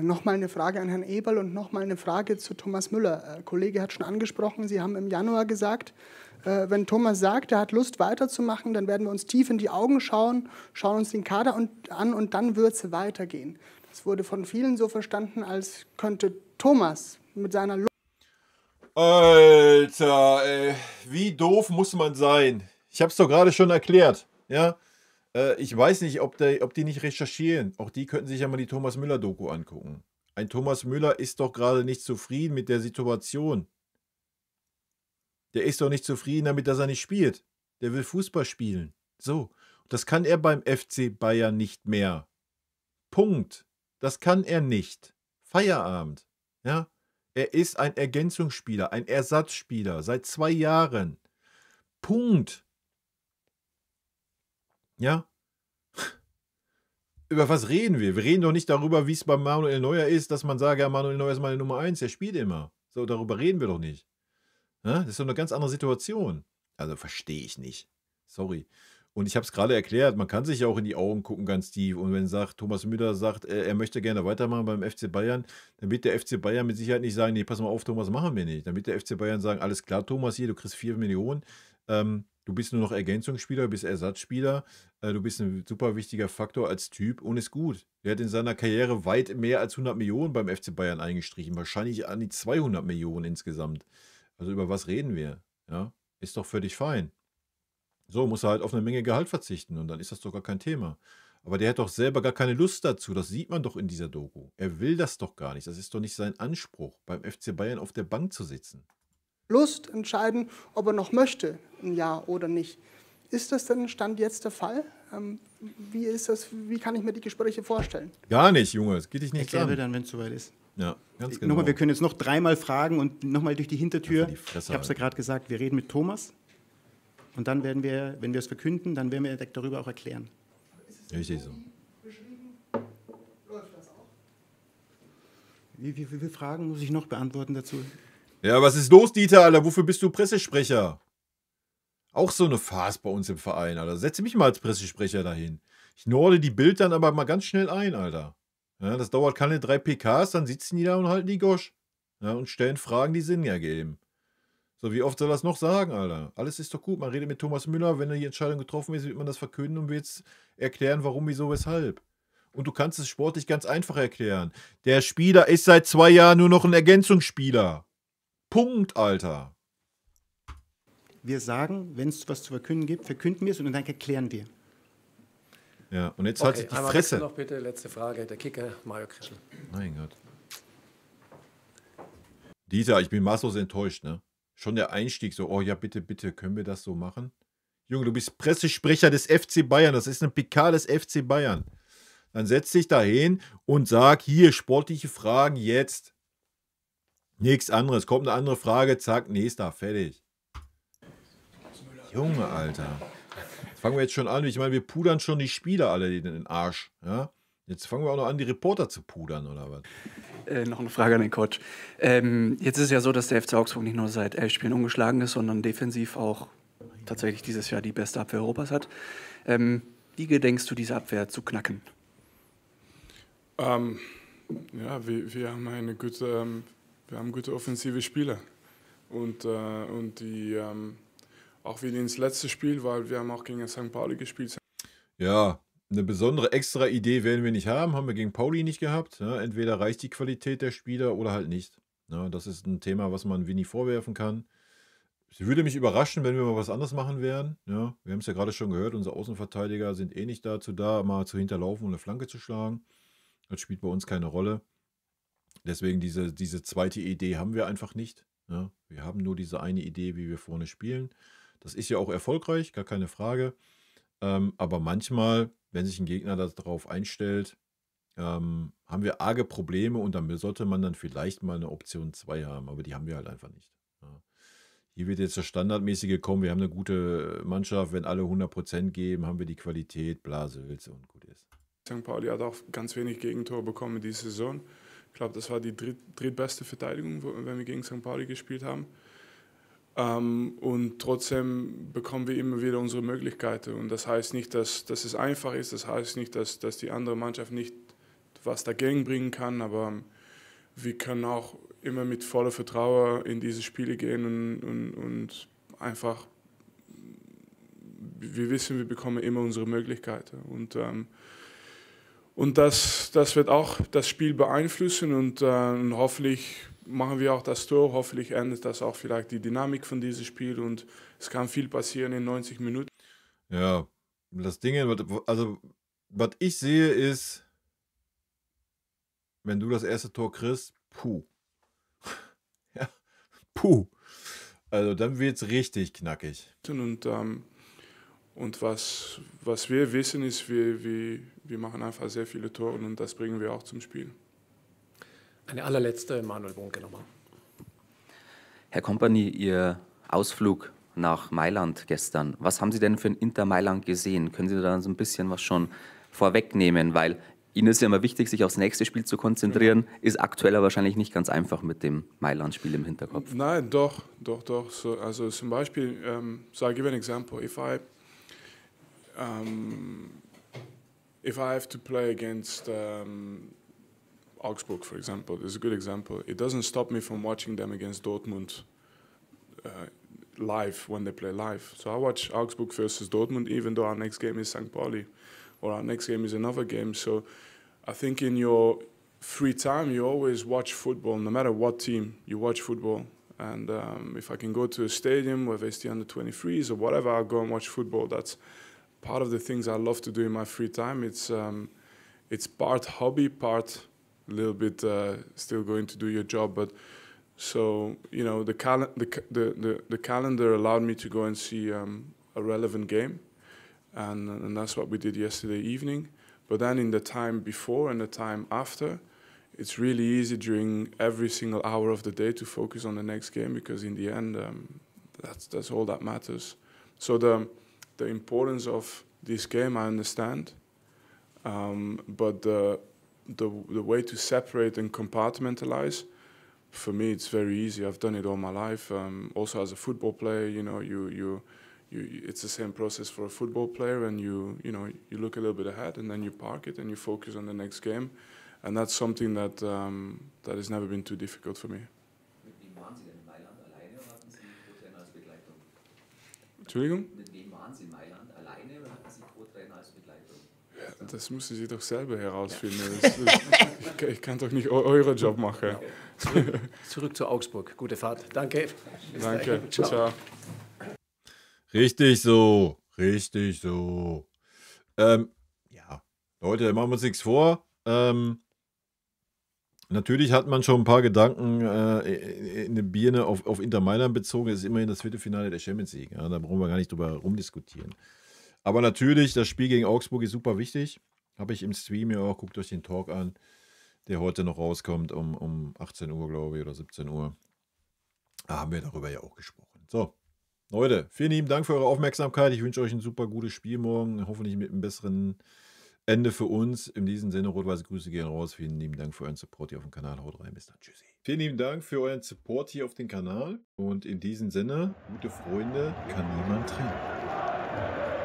Nochmal eine Frage an Herrn Eberl und nochmal eine Frage zu Thomas Müller. Kollege hat schon angesprochen, Sie haben im Januar gesagt, wenn Thomas sagt, er hat Lust weiterzumachen, dann werden wir uns tief in die Augen schauen uns den Kader an und dann wird es weitergehen. Das wurde von vielen so verstanden, als könnte Thomas mit seiner Lust... Alter, ey, wie doof muss man sein? Ich habe es doch gerade schon erklärt, ja? Ich weiß nicht, ob die nicht recherchieren. Auch die könnten sich ja mal die Thomas Müller-Doku angucken. Ein Thomas Müller ist doch gerade nicht zufrieden mit der Situation. Der ist doch nicht zufrieden damit, dass er nicht spielt. Der will Fußball spielen. So, das kann er beim FC Bayern nicht mehr. Punkt. Das kann er nicht. Feierabend. Ja? Er ist ein Ergänzungsspieler, ein Ersatzspieler seit 2 Jahren. Punkt. Ja? Über was reden wir? Wir reden doch nicht darüber, wie es bei Manuel Neuer ist, dass man sagt, ja, Manuel Neuer ist meine Nummer 1, der spielt immer. So, darüber reden wir doch nicht. Ja? Das ist doch eine ganz andere Situation. Also verstehe ich nicht. Sorry. Und ich habe es gerade erklärt, man kann sich ja auch in die Augen gucken, ganz tief. Und wenn Thomas Müller sagt, er möchte gerne weitermachen beim FC Bayern, dann wird der FC Bayern mit Sicherheit nicht sagen, nee, pass mal auf, Thomas, machen wir nicht. Dann wird der FC Bayern sagen, alles klar, Thomas, hier, du kriegst 4 Millionen, du bist nur noch Ergänzungsspieler, du bist Ersatzspieler, du bist ein super wichtiger Faktor als Typ und ist gut. Der hat in seiner Karriere weit mehr als 100 Millionen beim FC Bayern eingestrichen, wahrscheinlich an die 200 Millionen insgesamt. Also über was reden wir? Ja, ist doch völlig fein. So, muss er halt auf eine Menge Gehalt verzichten und dann ist das doch gar kein Thema. Aber der hat doch selber gar keine Lust dazu, das sieht man doch in dieser Doku. Er will das doch gar nicht, das ist doch nicht sein Anspruch, beim FC Bayern auf der Bank zu sitzen. Lust entscheiden, ob er noch möchte, ein Ja oder nicht. Ist das denn Stand jetzt der Fall? Wie ist das? Wie kann ich mir die Gespräche vorstellen? Gar nicht, Junge, das geht dich nichts Erklären wir an. dann, wenn es soweit ist. Ja, ganz genau. Nochmal, wir können jetzt noch 3-mal fragen und nochmal durch die Hintertür. Die Fresse Ich habe es ja gerade gesagt, wir reden mit Thomas und dann werden wir, wenn wir es verkünden, dann werden wir direkt darüber auch erklären. Richtig so. Wie viele Fragen muss ich noch beantworten dazu? Ja, was ist los, Dieter, Alter? Wofür bist du Pressesprecher? Auch so eine Farce bei uns im Verein, Alter. Setze mich mal als Pressesprecher dahin. Ich norde die Bild dann aber mal ganz schnell ein, Alter. Ja, das dauert keine 3 PKs, dann sitzen die da und halten die Gosch. Ja, und stellen Fragen, die Sinn ergeben. So, wie oft soll das noch sagen, Alter? Alles ist doch gut. Man redet mit Thomas Müller, wenn die Entscheidung getroffen ist, wird man das verkünden und wird erklären, warum, wieso, weshalb. Und du kannst es sportlich ganz einfach erklären. Der Spieler ist seit 2 Jahren nur noch ein Ergänzungsspieler. Punkt, Alter. Wir sagen, wenn es was zu verkünden gibt, verkünden wir es und dann erklären wir. Ja, und jetzt Okay, halt sich die einmal Fresse. noch bitte, letzte Frage, der Kicker, Mario Krischl. Mein Gott. Dieter, ich bin maßlos enttäuscht, ne? Schon der Einstieg so, oh ja, bitte, bitte, können wir das so machen? Junge, du bist Pressesprecher des FC Bayern, das ist eine PK des FC Bayern. Dann setz dich da hin und sag, hier, sportliche Fragen jetzt. Nichts anderes, kommt eine andere Frage, zack, nächster, fertig. Junge, Alter. Fangen wir jetzt schon an. Ich meine, wir pudern schon die Spieler alle in den Arsch. Ja? Jetzt fangen wir auch noch an, die Reporter zu pudern, oder was? Noch eine Frage an den Coach. Jetzt ist es ja so, dass der FC Augsburg nicht nur seit 11 Spielen ungeschlagen ist, sondern defensiv auch tatsächlich dieses Jahr die beste Abwehr Europas hat. Wie gedenkst du, diese Abwehr zu knacken? Ja, wir haben wir haben gute offensive Spieler. Und die, auch wie ins letzte Spiel, weil wir haben auch gegen St. Pauli gespielt. Ja, eine besondere extra Idee werden wir nicht haben wir gegen Pauli nicht gehabt. Ja, entweder reicht die Qualität der Spieler oder halt nicht. Ja, das ist ein Thema, was man Winnie vorwerfen kann. Es würde mich überraschen, wenn wir mal was anderes machen werden. Ja, wir haben es ja gerade schon gehört, unsere Außenverteidiger sind eh nicht dazu da, mal zu hinterlaufen und eine Flanke zu schlagen. Das spielt bei uns keine Rolle. Deswegen diese zweite Idee haben wir einfach nicht. Ja, wir haben nur diese eine Idee, wie wir vorne spielen. Das ist ja auch erfolgreich, gar keine Frage. Aber manchmal, wenn sich ein Gegner darauf einstellt, haben wir arge Probleme und dann sollte man dann vielleicht mal eine Option 2 haben, aber die haben wir halt einfach nicht. Ja. Hier wird jetzt das Standardmäßige kommen, wir haben eine gute Mannschaft, wenn alle 100% geben, haben wir die Qualität, Blasewitz und gut ist. St. Pauli hat auch ganz wenig Gegentore bekommen diese Saison. Ich glaube, das war die drittbeste Verteidigung, wenn wir gegen St. Pauli gespielt haben. Und trotzdem bekommen wir immer wieder unsere Möglichkeiten. Und das heißt nicht, dass es einfach ist, das heißt nicht, dass die andere Mannschaft nicht was dagegen bringen kann, aber wir können auch immer mit voller Vertrauen in diese Spiele gehen und einfach, wir wissen, wir bekommen immer unsere Möglichkeiten. Und das wird auch das Spiel beeinflussen und hoffentlich machen wir auch das Tor, hoffentlich ändert das auch vielleicht die Dynamik von diesem Spiel und es kann viel passieren in 90 Minuten. Ja, das Ding, also was ich sehe ist, wenn du das erste Tor kriegst, puh. Ja, puh. Also dann wird es richtig knackig. Und was wir wissen ist, wir machen einfach sehr viele Tore und das bringen wir auch zum Spiel. Eine allerletzte, Manuel Bonke nochmal. Herr Kompany, Ihr Ausflug nach Mailand gestern, was haben Sie denn für ein Inter Mailand gesehen? Können Sie da so ein bisschen was schon vorwegnehmen? Weil Ihnen ist ja immer wichtig, sich aufs nächste Spiel zu konzentrieren. Ist aktuell wahrscheinlich nicht ganz einfach mit dem Mailand-Spiel im Hinterkopf. Nein, doch. So, also zum Beispiel, so I'll give an example. If I have to play against Augsburg, for example, is a good example. It doesn't stop me from watching them against Dortmund live when they play live. So I watch Augsburg versus Dortmund, even though our next game is St. Pauli, or our next game is another game. So I think in your free time, you always watch football, no matter what team, you watch football. And if I can go to a stadium where there's the under-23s or whatever, I'll go and watch football. That's part of the things I love to do in my free time. It's part hobby, part a little bit still going to do your job. But so the calendar allowed me to go and see a relevant game, and that's what we did yesterday evening. But then in the time before and the time after, it's really easy during every single hour of the day to focus on the next game, because in the end, that's all that matters. So the importance of this game, I understand, but the way to separate and compartmentalize, for me, it's very easy. I've done it all my life. Also, as a football player, it's the same process for a football player, and you look a little bit ahead, and then you park it and you focus on the next game, and that's something that has never been too difficult for me. Mit wem waren Sie denn in Mailand? Alleine oder hatten Sie Co-Trainer als Begleitung? Entschuldigung? Mit wem waren Sie in Mailand? Alleine oder hatten Sie Co-Trainer als Begleitung? Ja, das müssen Sie doch selber herausfinden. Ich kann doch nicht euren Job machen. Zurück zu Augsburg. Gute Fahrt. Danke. Danke. Ciao. Richtig so. Richtig so. Ja, Leute, machen wir uns nichts vor. Natürlich hat man schon ein paar Gedanken in der Birne auf Inter Mailand bezogen. Es ist immerhin das Viertelfinale der Champions League. Ja, da brauchen wir gar nicht drüber rumdiskutieren. Aber natürlich, das Spiel gegen Augsburg ist super wichtig. Habe ich im Stream ja auch, guckt euch den Talk an, der heute noch rauskommt um 18 Uhr, glaube ich, oder 17 Uhr. Da haben wir darüber ja auch gesprochen. So, Leute, vielen lieben Dank für eure Aufmerksamkeit. Ich wünsche euch ein super gutes Spiel morgen. Hoffentlich mit einem besseren Ende für uns. In diesem Sinne, rot-weiße Grüße gehen raus. Vielen lieben Dank für euren Support hier auf dem Kanal. Haut rein, bis dann. Tschüssi. Vielen lieben Dank für euren Support hier auf dem Kanal. Und in diesem Sinne, gute Freunde kann niemand trennen.